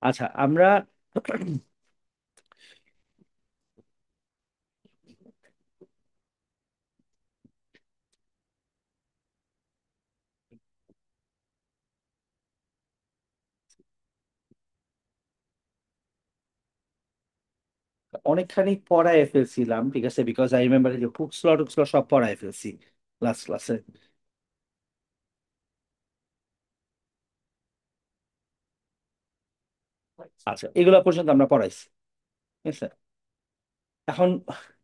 আচ্ছা, আমরা অনেকখানি পড়ায় ফেলছিলাম, ঠিক আছে, বিকজ আই রিমেম্বার যে হুক স্লট সব পড়ায় ফেলছি লাস্ট ক্লাসে। আচ্ছা, এগুলো পর্যন্ত আমরা পড়াইছি, ঠিক আছে। এখন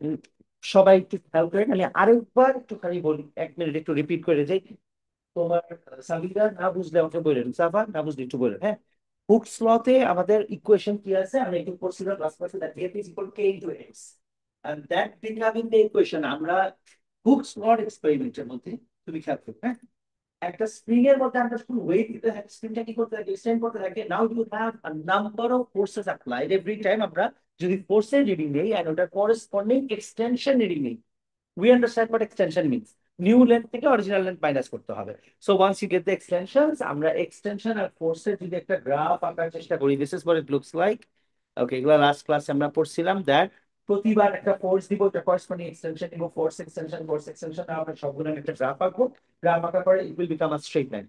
উম, সবাই একটু খেয়াল করে, আমি আরেকবার একটুখানি বলি, 1 মিনিট একটু রিপিট করে যাই। তোমার সাবিরা না বুঝলে আমাকে বললেন, সাফা না বুঝলে একটু বললেন, হ্যাঁ। হুকস লতে আমাদের ইকুয়েশন কি আছে, আমরা একটু পড়ছিলাম লাস্ট ক্লাসে, that f is equal to k into x, and that becoming the equation আমরা হুকস লট এক্সপেরিমেন্টের মধ্যে, তুমি খেয়াল করবে, হ্যাঁ। একটা স্প্রিং এর মধ্যে আমরা যখন ওয়েট দিতে থাকি, স্প্রিংটা কি করতে থাকে, এক্সটেন্ড করতে থাকে। Now you have a number of forces applied every time. আমরা যদি ফোর্সের রিডিং নেই and other corresponding extension reading নেই, we understand what extension means. New length থেকে অরিজিনাল লেন্থ মাইনাস করতে হবে। So once you get the extensions, আমরা extension আর ফোর্সের যদি একটা গ্রাফ আঁকার চেষ্টা করি, this is what it looks like. Okay, এগুলো লাস্ট ক্লাসে আমরা পড়ছিলাম দ্যাট প্রতিবার একটা ফোর্স দিব, এটা করেসপন্ডিং এক্সটেনশন দিব, ফোর্স এক্সটেনশন, আমরা সবগুলো একটা গ্রাফ আঁকবো। গ্রাফ আঁকার পরে it will become a straight line.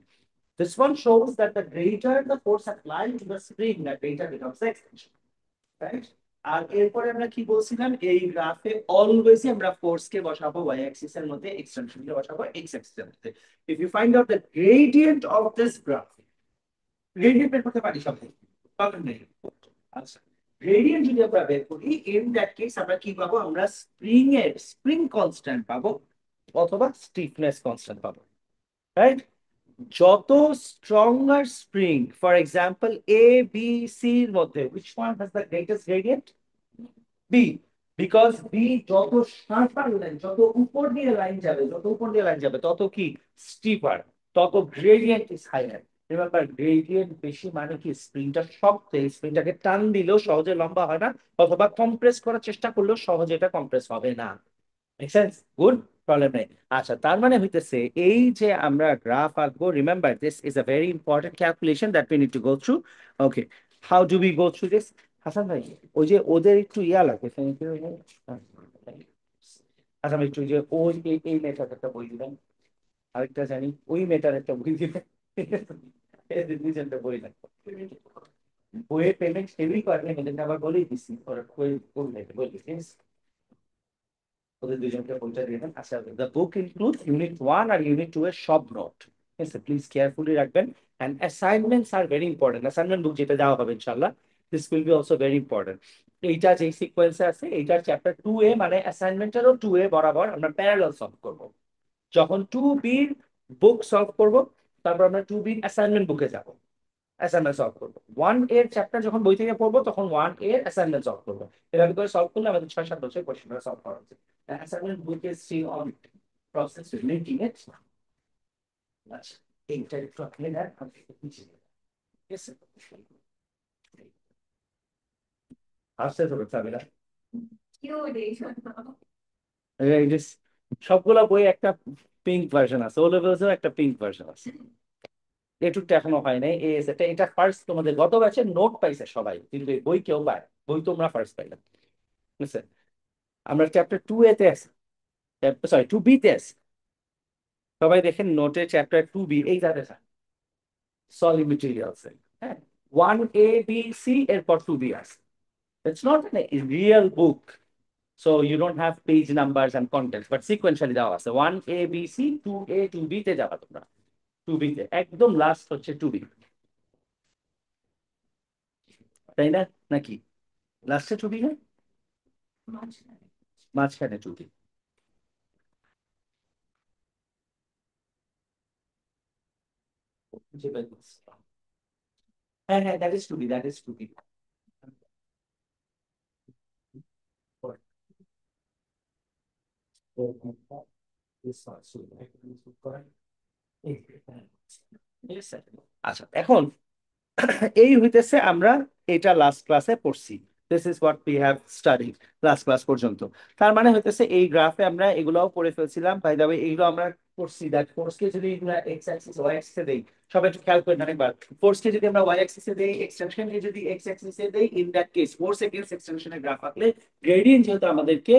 This one shows that the greater the force applied to the spring, the greater becomes the extension. Right? আর এরপরে আমরা কি বলছিলাম, এই গ্রাফে অলওয়েজই আমরা ফোর্স কে বসাবো ওয়াই অ্যাক্সিস এর মধ্যে, এক্সটেনশন কে বসাবো এক্স অ্যাক্সিস এর মধ্যে। If you find out the gradient of this graph, gradient বের করতে পারি সবাই, পাবেন নাকি? আচ্ছা, গ্রেডিয়েন্ট যদি আমরা বের করি, ইন দ্যাট কেস আমরা কি পাবো, আমরা স্প্রিং কনস্ট্যান্ট পাবো অথবা স্টিফনেস কনস্ট্যান্ট পাবো, রাইট। যত stronger spring, for example A B C এর মধ্যে, which one has the greatest gradient? B. Because B যত শার্পার লাইন, যত উপর দিয়ে লাইন যাবে, যত উপর দিয়ে লাইন যাবে তত কি স্টিপার, তত gradient is higher. Remember, gradient বেশি মানে কি স্প্রিংটা শক্ত, এই স্প্রিংটাকে টান দিলেও সহজে লম্বা হয় না, অথবা কম্প্রেস করার চেষ্টা করলেও সহজে এটা কম্প্রেস হবে না। Make sense? গুড, প্রবলেম নেই। আচ্ছা, তার মানে হইতেছে এই যে আমরা গ্রাফ আঁকবো, remember this is a very important calculation that we need to go through. Okay, how do we go through this? Hasan ভাই, ওই যে ওদের একটু ইয়া লাগবে, thank you. হ্যাঁ, thank you. আচ্ছা, আমি একটু ওই যে ওই এই মেয়েটার একটা বই দিবেন, আরেকটা জানি ওই মেয়েটার একটা বই দিবেন। এদের দুইজনটা বই লাগবে। বইয়ের পেমেন্ট সেভিং করলে এদেরকে আবার বলেই দিচ্ছি, ওরা বই বললে বলে দিচ্ছি, ওদের দুজনকে বইটা দিয়ে দেন। আচ্ছা, দ্য বুক ইনক্লুড ইউনিট 1 আর ইউনিট 2 এর সব নোট, ঠিক আছে, প্লিজ কেয়ারফুলি রাখবেন। And assignments are very important, assignment book যেটা দেওয়া হবে ইনশাল্লাহ, this will be also very important. এইটা যে সিকোয়েন্সে আছে, এইটার চ্যাপ্টার 2A মানে অ্যাসাইনমেন্টেরও 2A বরাবর আমরা প্যারালাল সলভ করব। যখন 2B বুক সলভ করব, তারপর আমরা 2B অ্যাসাইনমেন্ট বুকে যাব, অ্যাসাইনমেন্ট সলভ করবো। 1A চাপ্টার যখন বই থেকে পড়বো, তখন 1A অ্যাসাইনমেন্ট সলভ করবো। এভাবে করে সলভ করলে আমাদের 6-7 বছর কোশ্চেনটা সলভ করা উচিত। Assignment book is still on process making it. আচ্ছা, এইটা একটু আপনি নেন, আমি একটু পিছিয়ে যাই। ঠিক আছে, আসতে হবে চাবিটা। এই যে সবগুলা বই একটা পিঙ্ক ভার্সন আছে, ও লেভেলসেও একটা পিঙ্ক ভার্সন আছে, এটুকটা এখনো হয় নাই। এটা এটা ফার্স্ট, তোমাদের গত ব্যাচে নোট পাইছে সবাই, কিন্তু এই বই কেউ পায়, বই তোমরা ফার্স্ট পাইলে, বুঝছে। আমরা চ্যাপ্টার 2A তে আছি, সরি 2B তে আছি। সবাই দেখেন নোটে চ্যাপ্টার 2B এই যাদের সলিড মেটেরিয়ালস, হ্যাঁ, 1A B C এরপর 2B আছে। It's not real book, so you don't have page numbers and contents, but sequentially দেওয়া আছে 1A B C, 2A 2B তে যাবা তোমরা, 2B তে একদম লাস্ট হচ্ছে 2B, তাই না? নাকি লাস্টে 2B না মাঝখানে 2B? হ্যাঁ হ্যাঁ, that is 2B, that is 2B। ঠিক আছে। আচ্ছা, এখন এই হইতেছে আমরা এটা লাস্ট ক্লাসে পড়ছি। This is what we have studied last class পর্যন্ত। তার মানে হইতেছে এই গ্রাফে আমরা এগুলাও করে ফেলছিলাম, বাই দ্য ওয়ে এগুলো আমরা করছি দ্যাট ফোর্সকে যদি এগুলা এক্স অ্যাক্সিস ওয়াই অ্যাক্সিসে দেই, সবাই একটু খেয়াল করেন আরেকবার। ফোর্সকে যদি আমরা ওয়াই অ্যাক্সিসে দেই, এক্সটেনশনকে যদি এক্স অ্যাক্সিসে দেই, in that case force against এক্সটেনশনের গ্রাফ আঁকলে গ্রেডিয়েন্ট যেহেতু আমাদেরকে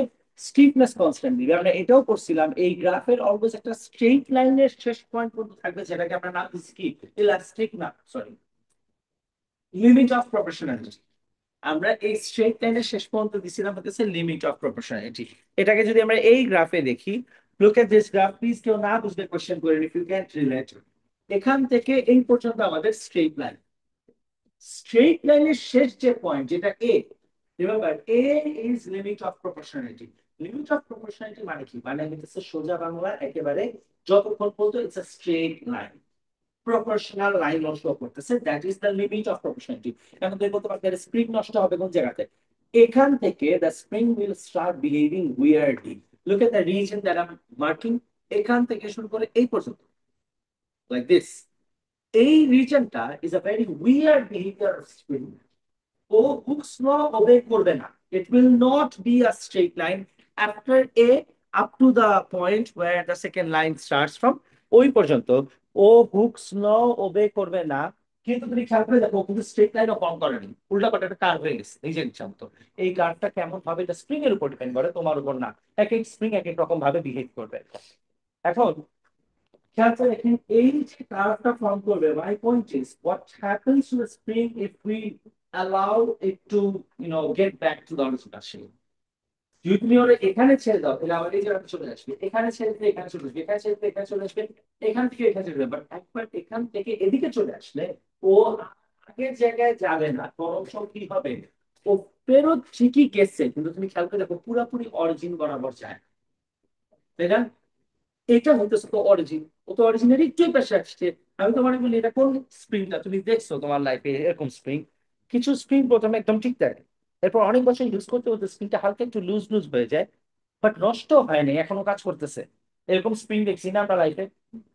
স্টিফনেস কনস্ট্যান্ট দিবে, আমরা এটাও করছিলাম। এই গ্রাফের অলওয়েজ একটা স্ট্রেইট লাইনের শেষ পয়েন্ট পর্যন্ত থাকবে, যেটাকে আমরা নাম দিচ্ছি কি ইলাস্টিক, না সরি, লিমিট অফ প্রপোর্শনালিটি। আমরা এই স্ট্রেট লাইনের শেষ পর্যন্ত দিছিলাম হচ্ছে লিমিট অফ প্রপোর্শনালিটি। এটাকে যদি আমরা এই গ্রাফে দেখি, look at this graph please, কেউ না বুঝলে কোশ্চেন করেন ইফ ইউ ক্যান রিলেট। এখান থেকে এই পর্যন্ত আমাদের স্ট্রেট লাইন, স্ট্রেট লাইনের শেষ যে পয়েন্ট যেটা A, remember A is limit of proportionality. Limit of proportionality মানে কি, মানে হচ্ছে সোজা বাংলা একেবারে যতক্ষণ পর্যন্ত it's a straight line, proportional line নষ্ট করতেছে, that is the limit of proportionality. এখন তুই বলতে পারবি স্প্রিং নষ্ট হবে কোন জায়গাতে, এখান থেকে the spring will start behaving weirdly. Look at the region that I am marking, এখান থেকে শুরু করে এই পর্যন্ত, লাইক দিস। এই রিজনটা is a very weird behaviour of spring. ও হুকস ল ওবে করবে না, it will not be a straight line after A up to the point where the second line starts from, ওই পর্যন্ত ও Hooke's law obey করবে না। কিন্তু তুমি খেয়াল করে দেখো, কিন্তু স্ট্রেট লাইনও কম করেনি, উল্টা পাল্টা একটা কার্ভ হয়ে গেছে নিজের ইচ্ছা মতো। এই কার্ভটা কেমন ভাবে, এটা স্প্রিং এর উপর ডিপেন্ড করে, তোমার উপর না। এক এক স্প্রিং এক এক রকম ভাবে বিহেভ করবে। এখন খেয়াল করে দেখেন, এই যে কার্ভটা ফর্ম করবে, my point is what happens to the spring if we allow it to get back to the original shape. যদি তুমি ওরা এখানে ছেড়ে দাও, তাহলে আবার এই জায়গাটা চলে আসবে, এখানে ছেড়ে দিলে এখানে চলে আসবে, এখানে ছেড়ে দিলে এখানে চলে আসবে, এখান থেকে এখানে চলে যাবে। বাট একবার এখান থেকে এদিকে চলে আসলে ও আগের জায়গায় যাবে না, বরং কি হবে, ও ফেরত ঠিকই গেছে, কিন্তু তুমি খেয়াল করে দেখো পুরাপুরি অরিজিন বরাবর যায়, তাই না? এটা হইতেছে তো অরিজিন, ও তো অরিজিনের একটু পাশে আসছে। আমি তোমার বলি এটা কোন স্প্রিংটা তুমি দেখছো তোমার লাইফে এরকম স্প্রিং? কিছু স্প্রিং প্রথমে একদম ঠিক থাকে, এরপর অনেক বছর ইউজ করতে করতে স্প্রিংটা হালকা একটু লুজ লুজ হয়ে যায়, বাট নষ্ট হয়নি, এখনো কাজ করতেছে। এরকম স্প্রিং দেখছি না আমরা লাইফে,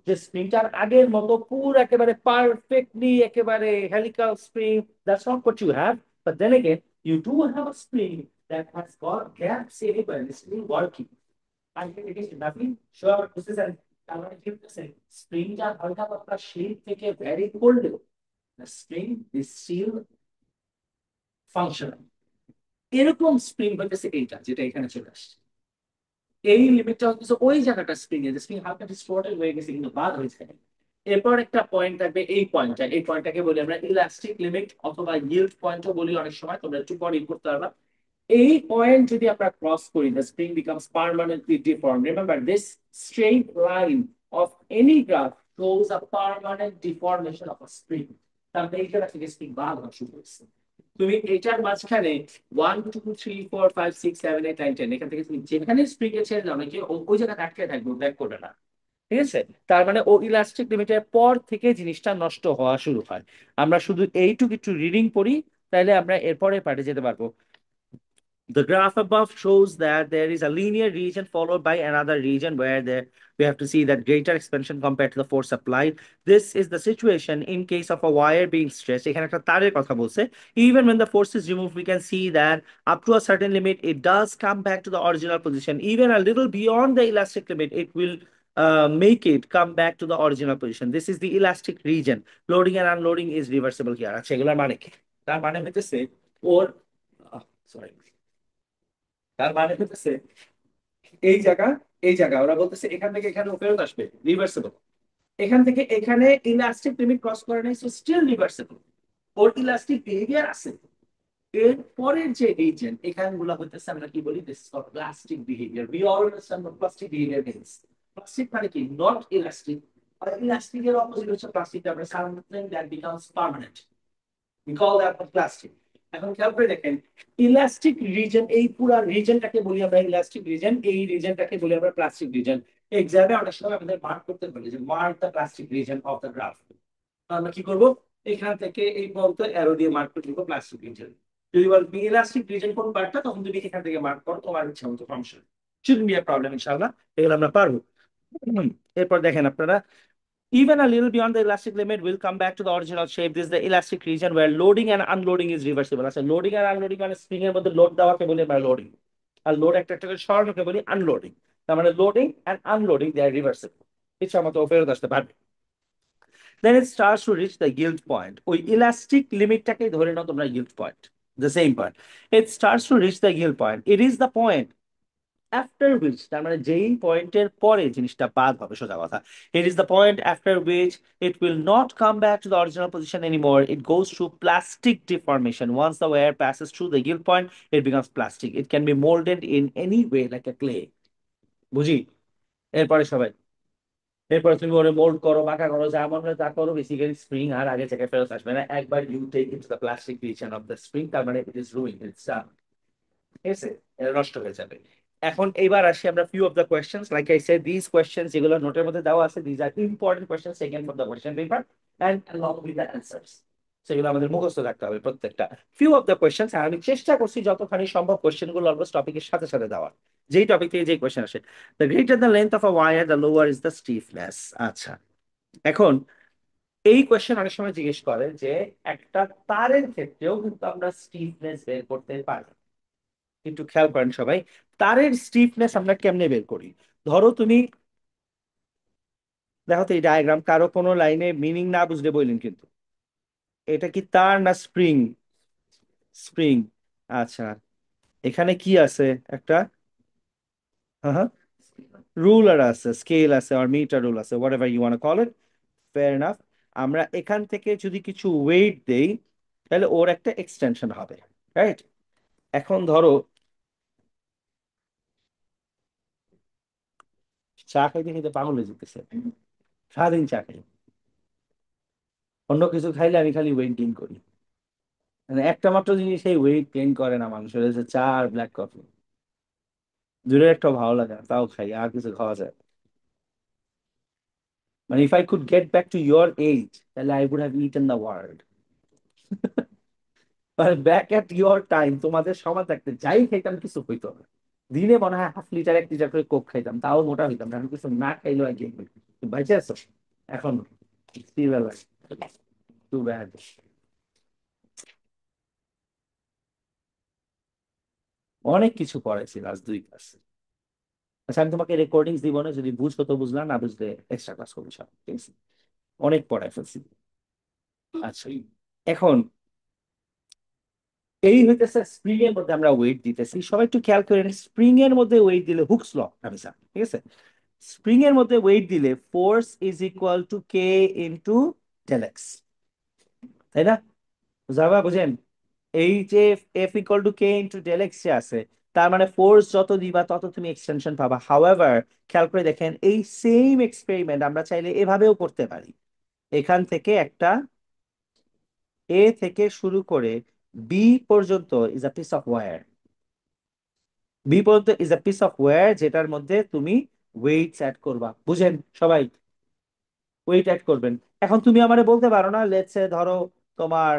যে স্প্রিংটার আগের মতো পুরো একেবারে পারফেক্টলি একেবারে helical spring. That's not what you have, but then again you do have a spring that has got gaps in it and is still working. And it is nothing sure this is an স্প্রিংটা হালকা পাতলা shape থেকে vary করলেও the spring is still functional। এরকম spring হইতেছে এইটা যেটা এখানে চলে আসছে, এই লিমিটটা হচ্ছে ওই জায়গাটা স্প্রিং এর, স্প্রিং হালকা ডিস্টর্টেড হয়ে গেছে কিন্তু বাদ হয়েছে। এরপর একটা পয়েন্ট থাকবে, এই পয়েন্টটা, এই পয়েন্টটাকে বলি আমরা ইলাস্টিক লিমিট অথবা yield পয়েন্টও বলি অনেক সময়, তোমরা একটু পরে করতে পারবা। এই পয়েন্ট যদি আমরা ক্রস করি, the spring becomes permanently deformed. Remember, this straight line of any graph shows a permanent deformation of a spring। তার মানে এইটা থেকে স্প্রিং বাদ হওয়া শুরু হয়েছে। তুমি এটার মাঝখানে 1 2 3 4 5 6 7 8 9 10, এখান থেকে তুমি যেখানে স্প্রিং এ ছেড়ে দাও নাকি ওই জায়গায় আটকে থাকবে, ব্যাক করবে না। ঠিক আছে? তার মানে ও ইলাস্টিক লিমিটের পর থেকে জিনিসটা নষ্ট হওয়া শুরু হয়। আমরা শুধু এইটুকু একটু রিডিং পড়ি, তাহলে আমরা এরপরে পার্টে যেতে পারবো। The graph above shows that there is a linear region followed by another region where there we have to see that greater expansion compared to the force applied. This is the situation in case of a wire being stretched. এখানে একটা তারের কথা বলছে। Even when the force is removed, we can see that up to a certain limit, it does come back to the original position. Even a little beyond the elastic limit, it will make it come back to the original position. This is the elastic region. Loading and unloading is reversible here. আচ্ছা, এগুলোর মানে কি? তার মানে হইতেছে ওর sorry, তার মানে হচ্ছে এই জায়গা, এই জায়গা ওরা বলতেছে এখান থেকে এখানে ফেরত আসবে রিভার্সিবল, এখান থেকে এখানে ইলাস্টিক লিমিট ক্রস করে নাই, সো স্টিল রিভার্সিবল, ওর ইলাস্টিক বিহেভিয়ার আছে। এর পরের যে রিজন এখানে গুলা হইতেছে আমরা কি বলি, this is called plastic behaviour. We all understand what plastic behaviour means. Plastic মানে কি, নট ইলাস্টিক। আর ইলাস্টিকের অপোজিট হচ্ছে প্লাস্টিক, আমরা something that becomes permanent, we call that the plastic। এখন খেয়াল করে দেখেন, ইলাস্টিক রিজন, এই পুরো রিজনটাকে বলি আমরা ইলাস্টিক রিজন, এই রিজনটাকে বলি আমরা প্লাস্টিক রিজন। এক্সামে অনেক সময় আমাদের মার্ক করতে বলে যে mark the plastic region of the graph. আমরা কি করব, এখান থেকে এই পর্যন্ত অ্যারো দিয়ে মার্ক করে দিব প্লাস্টিক রিজন। যদি বল ইলাস্টিক রিজন কোন পার্টটা, তখন তুমি এখান থেকে মার্ক করো তোমার ইচ্ছা মতো, function shouldn't be a problem, ইনশাআল্লাহ এগুলো আমরা পারবো। এরপর দেখেন আপনারা, Even a little beyond the elastic limit will come back to the original shape. This is the elastic region where loading and unloading is reversible. আচ্ছা লোডিং আর unloading মানে spring এর মধ্যে লোড দেওয়াকে বলি আমরা লোডিং, আর লোড একটা সরানোকে বলি unloading. তার মানে loading and unloading they are reversible, ইচ্ছা মতো ফেরত আসতে পারবে। Then it starts to reach the yield point. ওই ইলাস্টিক লিমিটটাকেই ধরে নাও তোমরা yield point, the same point. It starts to reach the yield point. It is the point after which, তার মানে যেই পয়েন্টের পরে জিনিসটা বাদ হবে, সোজা কথা, it is the point after which it will not come back to the original position anymore. It goes through plastic deformation. Once the wire passes through the yield point, it becomes plastic. It can be molded in any way like a clay. বুঝি? এরপরে সবাই, এরপরে তুমি ওরে mould করো, বাঁকা করো, যা মনে হয় তা করো, বেসিক্যালি স্প্রিং আর আগে জায়গায় ফেরত আসবে না। একবার you take into the plastic region of the spring, তার মানে ইট ইজ রুইন, ইটস ঠিক আছে, এটা নষ্ট হয়ে যাবে। এখন এইবার আসি আমরা few of the questions, like I said this questions যেগুলো নোটের মধ্যে দেওয়া আছে, this are important question second for the question paper and along with the answers, সেগুলো আমাদের মুখস্থ রাখতে হবে প্রত্যেকটা। ফিউ অফ দ্য কোয়েশ্চেন্স, আর আমি চেষ্টা করছি যতখানি সম্ভব কোয়েশ্চেন গুলো অলমোস্ট টপিকের সাথে সাথে দেওয়ার, যেই টপিক থেকে যেই কোয়েশ্চেন আসে। The greater the length of a wire the lower is the stiffness. আচ্ছা, এখন এই কোয়েশ্চেন অনেক সময় জিজ্ঞেস করে যে একটা তারের ক্ষেত্রেও কিন্তু আমরা স্টিফনেস বের করতে পারি। একটু খেয়াল করেন সবাই, তারের স্টিফনেস আমরা কেমনে বের করি? ধরো তুমি, দেখো তো এই ডায়াগ্রাম, কারো কোনো লাইনে মিনিং না বুঝলে বললেন কিন্তু, এটা কি তার না স্প্রিং? স্প্রিং। আচ্ছা, এখানে কি আছে? একটা, হ্যাঁ হ্যাঁ, রুলার আছে, স্কেল আছে, আর মিটার রুল আছে, whatever you want call it, fair enough. আমরা এখান থেকে যদি কিছু ওয়েট দেই, তাহলে ওর একটা এক্সটেনশন হবে, রাইট? এখন ধরো, চা খাইতে খাইতে পাগল হয়ে যেতেছে, সারাদিন চা খাই, অন্য কিছু খাইলে আমি খালি ওয়েট গেইন করি। মানে একটা মাত্র জিনিস এই ওয়েট গেইন করে না মানুষের, হচ্ছে চা আর ব্ল্যাক কফি। দূরের একটা ভালো লাগে না, তাও খাই, আর কিছু খাওয়া যায়। মানে if I could get back to your age, তাহলে I would have eaten the world. মানে ব্যাক এট ইয়োর টাইম, তোমাদের সময় থাকতে যাই খাইতাম কিছু হইতো না। দিনে মনে হয় হাফ লিটার 1 লিটার করে কোক খাইতাম, তাও মোটা হইতাম না। এখন কিছু না খাইলেও আর কি বাইচে আছো এখন, still alive. Too bad. অনেক কিছু পড়াইছি লাস্ট 2 ক্লাস। আচ্ছা, আমি তোমাকে রেকর্ডিংস দিব না, যদি বুঝো তো বুঝলাম, না বুঝলে এক্সট্রা ক্লাস করবো সব, ঠিক আছে? অনেক পড়ায় ফেলছি। আচ্ছা, এখন এই হইতেছে স্প্রিং এর মধ্যে আমরা ওয়েট দিতেছি, সবাই একটু খেয়াল করেন। স্প্রিং এর মধ্যে ওয়েট দিলে, হুকস ল আমি স্যার, ঠিক আছে, স্প্রিং এর মধ্যে ওয়েট দিলে force is equal to K into del X, তাই না? যাবা বুঝেন? এই যে F equal to K into del X যে আছে, তার মানে ফোর্স যত দিবা তত তুমি এক্সটেনশন পাবা। হাউএভার, খেয়াল করে দেখেন, এই সেম এক্সপেরিমেন্ট আমরা চাইলে এভাবেও করতে পারি। এখান থেকে একটা, এ থেকে শুরু করে বি পর্যন্ত is a piece of wire. B পর্যন্ত is a piece of wire, যেটার মধ্যে তুমি ওয়েটস অ্যাড করবা, বুঝেন সবাই? ওয়েট অ্যাড করবেন। এখন তুমি আমারে বলতে পারো না, লেটস সে ধরো তোমার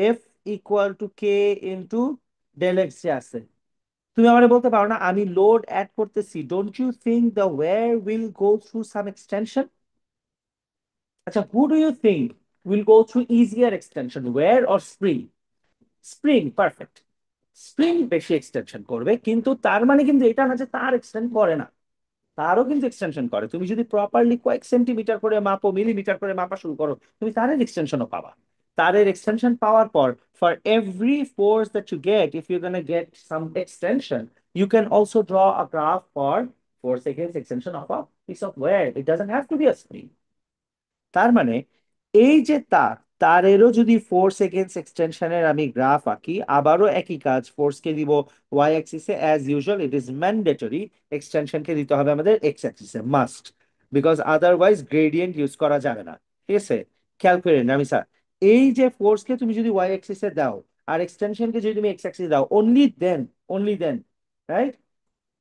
F equal to K into del X যে আছে, তুমি আমারে বলতে পারো না আমি লোড অ্যাড করতেছি, don't you think the wire will go through some extension? আচ্ছা, who do you think will go through easier extension, wire or spring? Spring, perfect. Spring বেশি এক্সটেনশন করবে, কিন্তু তার মানে কিন্তু এটা না যে তার এক্সটেন্ড করে না, তারও কিন্তু এক্সটেনশন করে। তুমি যদি প্রপারলি কয়েক সেন্টিমিটার করে মাপো, মিলিমিটার করে মাপা শুরু করো, তুমি তারের এক্সটেনশনও পাবা। তারের এক্সটেনশন পাওয়ার পর, for every force that you get, if you gonna get some extension, you can also draw a graph for force against extension of a piece of wire. It doesn't have to be a spring. তার মানে এই যে তারেরও যদি force against এক্সটেনশনের আমি graph আঁকি, আবারও একই কাজ, ফোর্স কে দিব ওয়াই অ্যাক্সিসে as usual, it is mandatory. এক্সটেনশনকে দিতে হবে আমাদের এক্স অ্যাক্সিসে, must, because otherwise gradient use করা যাবে না, ঠিক আছে? খেয়াল করে নিন আমি স্যার, এই যে ফোর্সকে তুমি যদি ওয়াই অ্যাক্সিসে দাও আর এক্সটেনশনকে যদি তুমি এক্স অ্যাক্সিসে দাও, only then, right,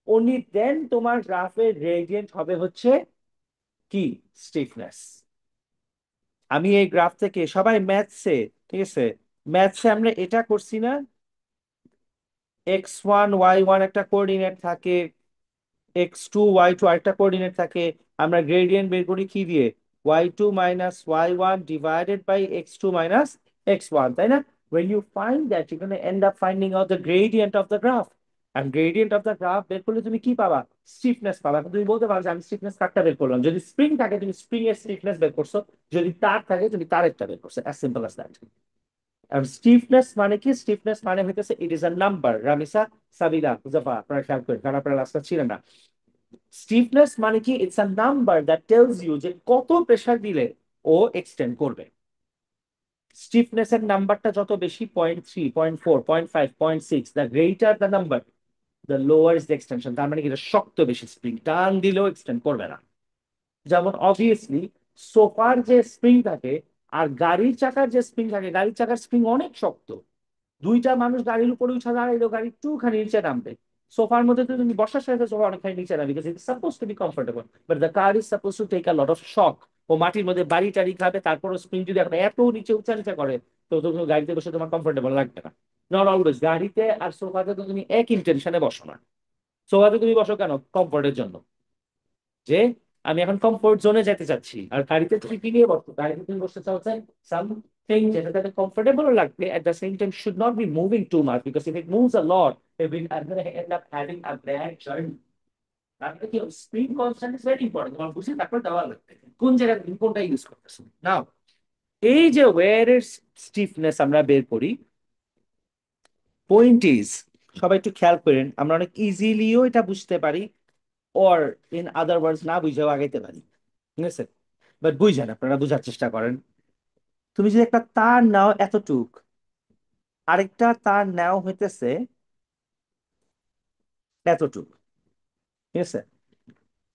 only then তোমার গ্রাফের গ্রেডিয়েন্ট হবে হচ্ছে কি? স্টিফনেস। আমি এই গ্রাফ থেকে, সবাই ম্যাথসে, ঠিক আছে, ম্যাথসে আমরা এটা করছি না, x1 y1 একটা কোঅর্ডিনেট থাকে, x2 y2 আরেকটা কোঅর্ডিনেট থাকে, আমরা গ্রেডিয়েন্ট বের করি কি দিয়ে? y2 minus y1 divided by x2 minus x1, তাই না? When you find that, you're going to end up finding out the gradient of the graph. And gradient of the graph বের করলে তুমি কি পাবা? স্টিফনেস পাবা। এখন তুমি বলতে পারো যে আমি স্টিফনেস কাটটা বের করলাম। যদি স্প্রিং থাকে তুমি স্প্রিং এর স্টিফনেস বের করছো, যদি তার থাকে তুমি তারেরটা বের করছো। As simple as that. আর স্টিফনেস মানে কি? স্টিফনেস মানে হইতেছে it is a number. Ramisa, Sabila, Huzafa, আপনারা খেয়াল করেন কারণ আপনারা লাস্টটা ছিলেন না। স্টিফনেস মানে কি? It's a number that tells you যে কত প্রেসার দিলে ও এক্সটেন্ড করবে। স্টিফনেস এর নাম্বারটা যত বেশি, 0.3, 0.4, 0.5, 0.6, the greater the number, the lower is the extension. তার মানে কি? এটা শক্ত বেশি, স্প্রিং টান দিলেও এক্সটেন্ড করবে না। যেমন অবভিয়াসলি সোফার যে স্প্রিং থাকে আর গাড়ির চাকার যে স্প্রিং থাকে, গাড়ির চাকার স্প্রিং অনেক শক্ত। দুইটা মানুষ গাড়ির উপরে উঠে দাঁড়াইলো, গাড়ি একটুখানি নিচে নামবে। সোফার মধ্যে তো তুমি বসার সাথে সোফা অনেকখানি নিচে নামবে, because it suppose to be comfortable, but the car is suppose to take a lot of shock. ও মাটির মধ্যে বাড়ি টাড়ি খাবে, তারপর স্প্রিং যদি এখন এত নিচে উঁচা নিচে করে, তো তুমি গাড়িতে বসে তোমার কমফোর্টেবল লাগবে না। Not always. গাড়িতে আর সোফাতে তো তুমি এক ইন্টেনশনে বসো না। সোফাতে তুমি বসো কেন? কমফোর্টের জন্য, যে আমি এখন কমফোর্ট জোনে যেতে চাচ্ছি। আর গাড়িতে তুমি কি নিয়ে বসছো? গাড়িতে তুমি বসতে চাচ্ছ সামথিং যেটা তাদের কমফোর্টেবল লাগবে, at the same time should not be moving too much, because if it moves a lot, it will I'm going to end up having a bad journey. তারপরে কি speed constant is very important. তোমার বুঝে তারপর দেওয়া লাগবে কোন জায়গায় তুমি কোনটা ইউজ করতেছো। নাও এই যে ওয়্যার এর স্টিফনেস আমরা বের করি, পয়েন্ট ইজ, সবাই একটু খেয়াল করেন, আমরা অনেক ইজিলিও এটা বুঝতে পারি, অর ইন আদার ওয়ার্ডস না বুঝেও আগাইতে পারি। ঠিক আছে? বাট বুঝেন, আপনারা বুঝার চেষ্টা করেন। তুমি যদি একটা তার নাও এতটুক, আরেকটা তার নাও হইতেছে এতটুক, ঠিক আছে?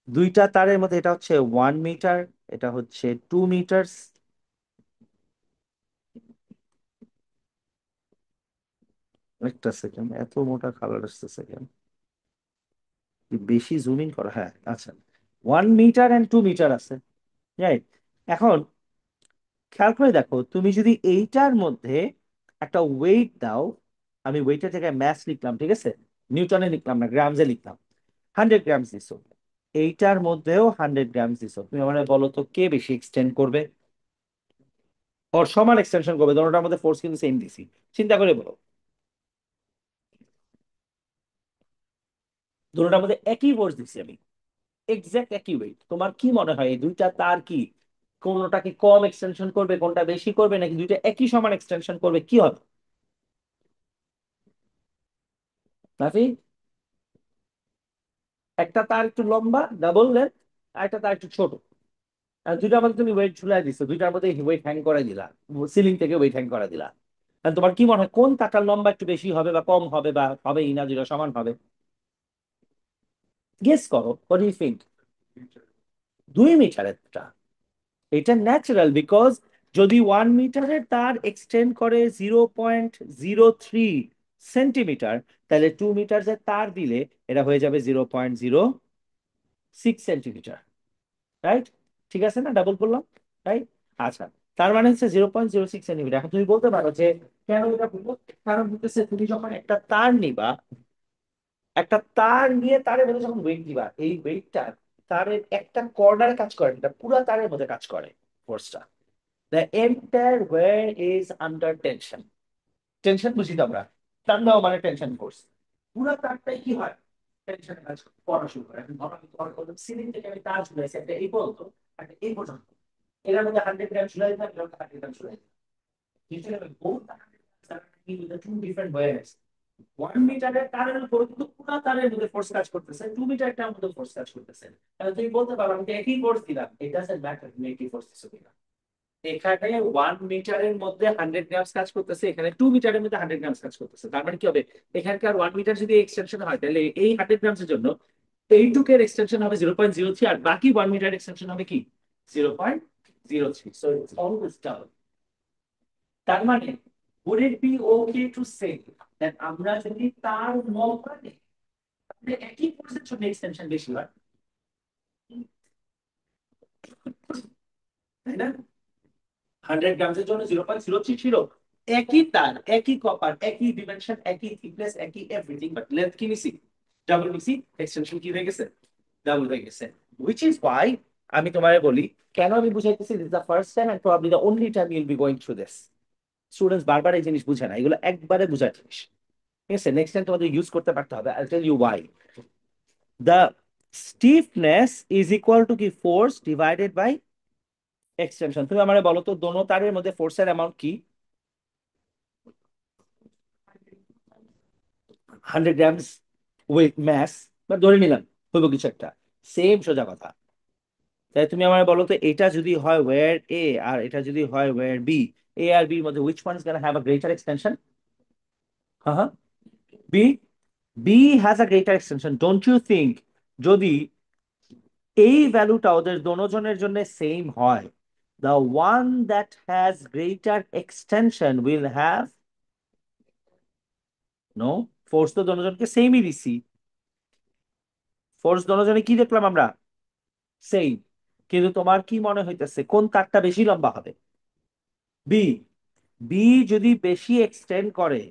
দুইটা তারের মধ্যে এটা হচ্ছে 1 মিটার, এটা হচ্ছে 2 মিটার। একটা সেকেন্ড, এত মোটা কালার আসতেছে কেন? কি বেশি জুম ইন করা? হ্যাঁ, আচ্ছা। 1 মিটার অ্যান্ড 2 মিটার আছে, রাইট? এখন খেয়াল করে দেখো, তুমি যদি এইটার মধ্যে একটা ওয়েট দাও, আমি ওয়েটের জায়গায় ম্যাস লিখলাম, ঠিক আছে? নিউটনে লিখলাম না, গ্রামসে লিখলাম। 100 গ্রামস দিছো, এইটার মধ্যেও 100 গ্রামস দিছো, তুমি আমার বলো তো কে বেশি এক্সটেন্ড করবে? ওর সমান এক্সটেনশন করবে, দুটোটার মধ্যে ফোর্স কিন্তু সেম দিছি। চিন্তা করে বলো, দুটোটার মধ্যে একই ফোর্স দিছি আমি, এক্সাক্ট একই ওয়েট। তোমার কি মনে হয় এই দুইটা তার কি কোনটা কি কম এক্সটেনশন করবে, কোনটা বেশি করবে, নাকি দুইটা একই সমান এক্সটেনশন করবে? কি হবে নাফি? একটা তার একটু লম্বা ডাবল লেন্থ, আর একটা তার একটু ছোট, আর দুইটার মধ্যে তুমি ওয়েট ঝুলাই দিছো, দুইটার মধ্যে ওয়েট হ্যাং করে দিলা, সিলিং থেকে ওয়েট হ্যাং করে দিলা। আর তোমার কি মনে হয় কোন তারটার লম্বা একটু বেশি হবে বা কম হবে, বা হবেই না, দুইটা সমান হবে? গেস করো, হোয়াট ইউ থিংক? 2 মিটারেরটা। এটা ন্যাচারাল, বিকজ যদি 1 মিটারের তার এক্সটেন্ড করে 0.03 সেন্টিমিটার, তাহলে 2 মিটার তার দিলে এটা হয়ে যাবে 0.06 সেন্টিমিটার, রাইট? ঠিক আছে না? ডাবল করলাম, রাইট? আচ্ছা, তার মানে হচ্ছে 0.06 সেন্টিমিটার। এখন তুমি বলতে পারো যে কেন এটা বলবো? কারণ হচ্ছে তুমি যখন একটা তার নিবা, একটা তার নিয়ে তারের মধ্যে যখন ওয়েট দিবা, এই ওয়েটটা তারের একটা কর্নারে কাজ করে, এটা পুরো তারের মধ্যে কাজ করে ফোর্সটা। The entire wear is under tension. Tension বুঝি তো আমরা, টান দেওয়া মানে টেনশন ফোর্স। পুরো তারটাই কি হয়? টেনশনে কাজ করা শুরু করে। এখন ধরো আমি তোমার সিলিং থেকে আমি তার ঝুলাইছি, একটা এই পর্যন্ত, একটা এই পর্যন্ত। এটার মধ্যে 100 গ্রাম ঝুলাই দিলাম, এটার মধ্যে 100 গ্রাম ঝুলাই দিলাম। নিশ্চয়ই হবে both the 100 grams are in the two different ways. 1 মিটারের তারের উপর কিন্তু পুরো তারের মধ্যে ফোর্স কাজ করতেছে, 2 মিটারটার মধ্যে ফোর্স কাজ করতেছে। তাহলে তুমি বলতে পারো আমি তো একই ফোর্স দিলাম, এটা ডাজন্ট ম্যাটার তুমি একই ফোর্স দিছো কিনা। এখানে 1 মিটারের মধ্যে 100 গ্রামস কাজ করতেছে, এখানে 2 মিটারের মধ্যে 100 গ্রামস কাজ করতেছে। তার মানে কি হবে? এখানকার 1 মিটার যদি এক্সটেনশন হয়, তাহলে এই 100 গ্রামসের জন্য এইটুকের এক্সটেনশন হবে 0.03, আর বাকি 1 মিটার এক্সটেনশন হবে কি? 0.03। So it's always double. তার মানে would it be okay to say that আমরা যদি তার লম্বা নিই, তাহলে একই ফোর্সের জন্য এক্সটেনশন বেশি হয়, তাই না? 100 গ্রামসের জন্য 0.03 ছিল, একই তার, একই কপার, একই ডিমেনশন, একই থিকনেস, একই এভরিথিং, বাট লেন্থ কি নিছি? ডাবল নিছি, এক্সটেনশন কি হয়ে গেছে? ডাবল হয়ে গেছে। হুইচ ইজ ওয়াই আমি তোমারে বলি কেন আমি বুঝাইতেছি, this the first time and probably the only time you'll be going through this. Students বারবার এই জিনিস বুঝে না, এগুলো একবারে বুঝার জিনিস। ঠিক আছে, নেক্সট টাইম তোমাদের ইউজ করতে পারতে হবে। I tell you why. The stiffness is equal to কি, ফোর্স ডিভাইডেড বাই এক্সটেনশন। তুমি আমারে বলো তো দোনো তারের মধ্যে ফোর্সের অ্যামাউন্ট কি? 100 গ্রামস উইথ ম্যাস, বা ধরে নিলাম হইব কিছু একটা, সেম সোজা কথা। তাই তুমি আমার বলো তো, এটা যদি হয় ওয়্যার এ আর এটা যদি হয় ওয়্যার বি, এ আর বির মধ্যে which one is gonna have a greater extension? হ্যাঁ হ্যাঁ, B. B has a greater extension, don't you think? যদি এই ভ্যালুটা ওদের দোনোজনের জন্য সেম হয়, the one that has greater extension will have no, force তো দোনোজনকে সেমই দিছি। ফোর্স দোনোজনে কি দেখলাম আমরা? সেম। কিন্তু তোমার কি মনে হইতেছে কোন তারটা বেশি লম্বা হবে? বি। বি যদি বেশি এক্সটেন্ড করে,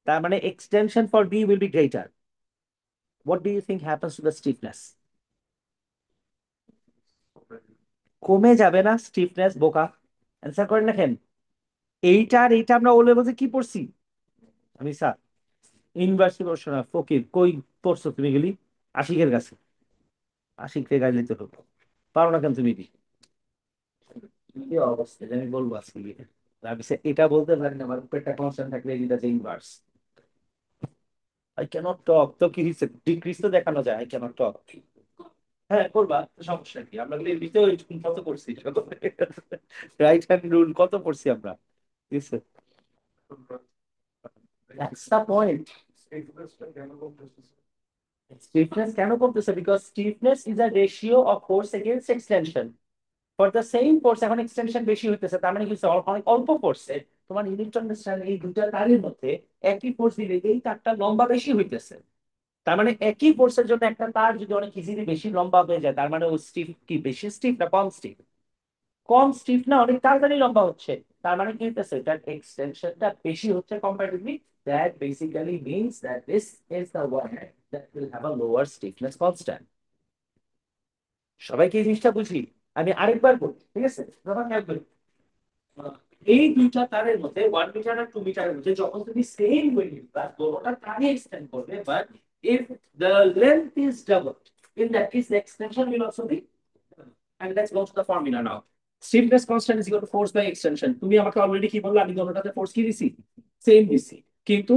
তার মানে extension for B will be greater. What do you think happens to the stiffness? কমে যাবে না স্টিফনেস, বোকা। অ্যান্সার করেন না কেন? এইটা আর এইটা আমরা ও লেভেলে কি পড়ছি? আমি স্যার ইউনিভার্সিটি পড়াশোনা ফকির কই পড়ছো তুমি গেলি? আশিকের কাছে। আশিককে গাইলে তো হতো। পারো না কেন তুমি? কি অবস্থা যে আমি বলবো আজকে গিয়ে। আমি এটা বলতে পারি না, আমার পেটটা কনস্ট্যান্ট থাকলে এটা যে ইনভার্স। আই ক্যানট টক তো কি হইছে, ডিক্রিজ তো দেখানো যায়, আই ক্যানট টক। হ্যাঁ করবা, সমস্যা কি? আমরা কিন্তু এমনিতেও কত করছি, রাইট হ্যান্ড রুল কত পড়ছি আমরা। ঠিক আছে, দ্যাটস দ্য পয়েন্ট। স্টিফনেস কেন করতেছে? Because stiffness is a ratio of force against extension. For the same force, এখন এক্সটেনশন বেশি হইতেছে, তার মানে কি হচ্ছে? অনেক অল্প ফোর্সে তোমার ইলেকট্রন এই দুইটা তারের মধ্যে একই ফোর্স দিলে এই তারটা লম্বা বেশি হইতেছে। তার মানে একই ফোর্সের জন্য একটা তার যদি অনেক ইজিলি বেশি লম্বা হয়ে যায়, তার মানে ও স্টিফ কি, বেশি স্টিফ না কম স্টিফ? কম স্টিফ না, অনেক তাড়াতাড়ি লম্বা হচ্ছে। তার মানে কি হইতেছে? এটার এক্সটেনশনটা বেশি হচ্ছে comparatively. That basically means that this is the one that will have a lower stiffness constant. সবাইকে এই জিনিসটা বুঝি। আমি আরেকবার বলি, ঠিক আছে? সবাই একবার, এই দুইটা তারের মধ্যে 1 মিটার আর 2 মিটারের মধ্যে যখন তুমি সেম ওয়েট দিবা, দোনোটা তারই এক্সটেন্ড করবে, but if the length is double, in that case the extension will also be. and let's go to the formula now. Stiffness constant is equal to force by extension. তুমি আমাকে already কি বললা? আমি দোনোটাতে force কি দিছি? Same দিছি। কিন্তু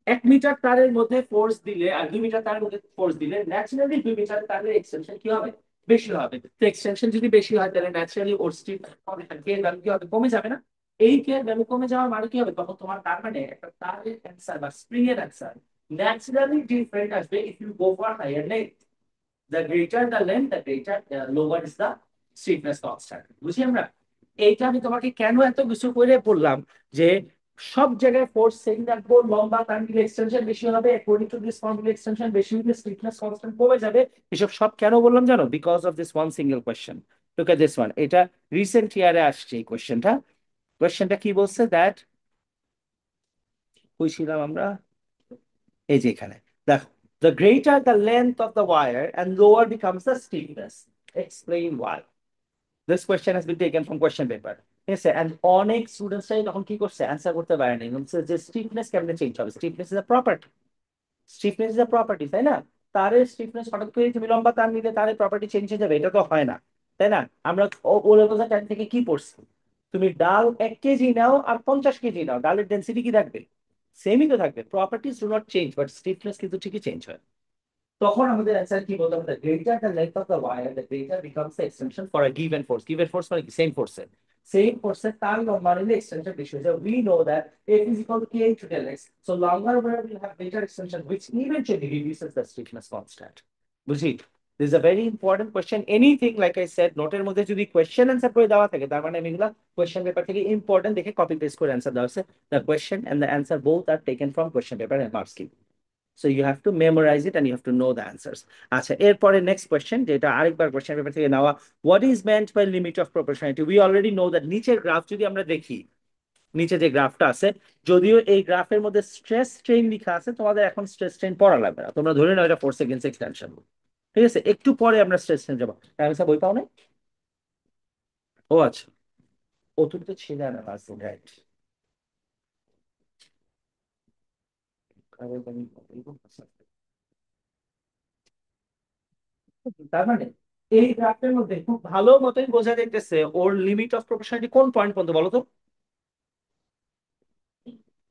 1 metre তারের মধ্যে ফোর্স দিলে আর 2 মিটার তারের মধ্যে ফোর্স দিলে ন্যাচারালি 2 মিটার তারের এক্সটেনশন কি হবে? বেশি হবে। তো এক্সটেনশন যদি বেশি হয় তাহলে ন্যাচারালি ওর স্টিফ কে ভ্যালু কি হবে? কমে যাবে না? এই কে ভ্যালু কমে যাওয়ার মানে কি হবে? তখন তোমার তার মানে একটা তারের অ্যান্সার বা স্প্রিং এর অ্যান্সার ন্যাচারালি ডিফারেন্ট আসবে if you go for higher length. the greater the length, the greater lower is the stiffness constant। বুঝি আমরা? এইটা আমি তোমাকে কেন এত কিছু করে বললাম যে সব জায়গায় ফোর্স সেম রাখবো, লম্বা তার মিলে এক্সটেনশন বেশি হবে, according to this formula extension বেশি হলে স্টিফনেস কনস্ট্যান্ট কমে যাবে। এসব সব কেন বললাম জানো? Because of this one single question. Look at this one, এটা রিসেন্ট ইয়ারে আসছে এই কোয়েশ্চেনটা। কোয়েশ্চেনটা কি বলছে? দ্যাট কইছিলাম আমরা, এই যে এখানে দেখো, the greater the length of the wire and lower becomes the stiffness, explain why। This question has been taken from question paper। ঠিক আছে, and অনেক স্টুডেন্টসরাই তখন কি করছে, অ্যান্সার করতে পারেনি। বলছে যে স্টিফনেস কেমনে চেঞ্জ হবে? Stiffness is a property. Stiffness is a property, তাই না? তারের স্টিফনেস হঠাৎ করে তুমি লম্বা তার নিলে তারের প্রপার্টি চেঞ্জ হয়ে যাবে? এটা তো হয় না, তাই না? আমরা ও লেভেল টাইম থেকে কি পড়ছি? তুমি ডাল 1 কেজি নাও আর 50 কেজি নাও, ডালের ডেন্সিটি কি থাকবে? সেমই তো থাকবে। Properties do not change, but stiffness কিন্তু ঠিকই চেঞ্জ হয়। তখন আমাদের অ্যান্সার কি বলতে হবে? Greater the length of the wire, the greater becomes the extension for a given force. Given force মানে কি? সেম ফোর্সের। সেম ফোর্সের তার লম্বা নিলে এক্সটেনশন বেশি হয়ে যায়। We know that F is equal to K into del X. So longer wire will have greater extension, which eventually reduces the stiffness constant. বুঝি? This is a very important question. Anything like I said, নোটের মধ্যে যদি question answer করে দেওয়া থাকে, তার মানে আমি এগুলা কোয়েশ্চেন পেপার থেকে ইম্পর্টেন্ট দেখে কপি পেস্ট করে অ্যান্সার দেওয়া হচ্ছে। The question and the answer both are taken from question paper and marks scheme. So you have to memorize it and you have to know the answers. আচ্ছা, এরপরে next question, যেটা আরেকবার question paper থেকে নেওয়া। What is meant by limit of proportionality? We already know that. নিচের graph যদি আমরা দেখি, নিচে যে গ্রাফটা আছে, যদিও এই গ্রাফের মধ্যে স্ট্রেস স্ট্রেইন লেখা আছে, তোমাদের এখন স্ট্রেস স্ট্রেইন পড়া লাগবে না, তোমরা ধরে নাও এটা ফোর্স এগেইনস্ট এক্সটেনশন। ঠিক আছে, একটু পরে আমরা স্ট্রেস নিয়ে যাবো। বই পাও না? ও আচ্ছা, ও তুমি তো ছিল না লাস্ট দিন, রাইট। তার মানে এই গ্রাফের মধ্যে খুব ভালো মতোই বোঝা যাইতেছে ওর লিমিট অফ প্রপোর্শনালিটি কোন পয়েন্ট পর্যন্ত বলো তো?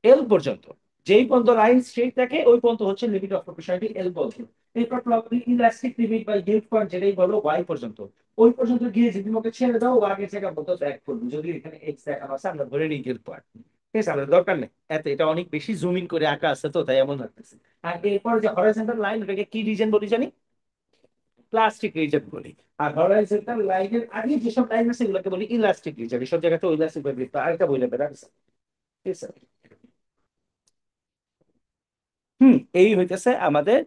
এল পর্যন্ত। যেই পর্যন্ত লাইন স্ট্রেট থাকে ওই পর্যন্ত হচ্ছে লিমিট অফ প্রপোর্শনালিটি এল বলছে। এরপর প্রবাবলি ইলাস্টিক লিমিট বা গিভ পয়েন্ট যেটাই বলো ওয়াই পর্যন্ত। ওই পর্যন্ত গিয়ে যদি তোমাকে ছেড়ে দাও ও আগের জায়গা মতো ব্যাক করবে, যদি এখানে এক্স দেখানো আছে আমরা ধরে নিই গিভ পয়েন্ট। ঠিক আছে, আমাদের দরকার নেই এত, এটা অনেক বেশি জুম ইন করে আঁকা আছে তো তাই এমন লাগতেছে। আর এরপর যে হরাইজন্টাল লাইন ওটাকে কি রিজন বলি জানি? প্লাস্টিক রিজন বলি। আর হরাইজন্টাল লাইনের আগে যেসব লাইন আছে এগুলোকে বলি ইলাস্টিক রিজন। এসব জায়গাতে ইলাস্টিক ভাবে আরেকটা বই নেবে রাখছে। ঠিক আছে। এই হইতেছে আমাদের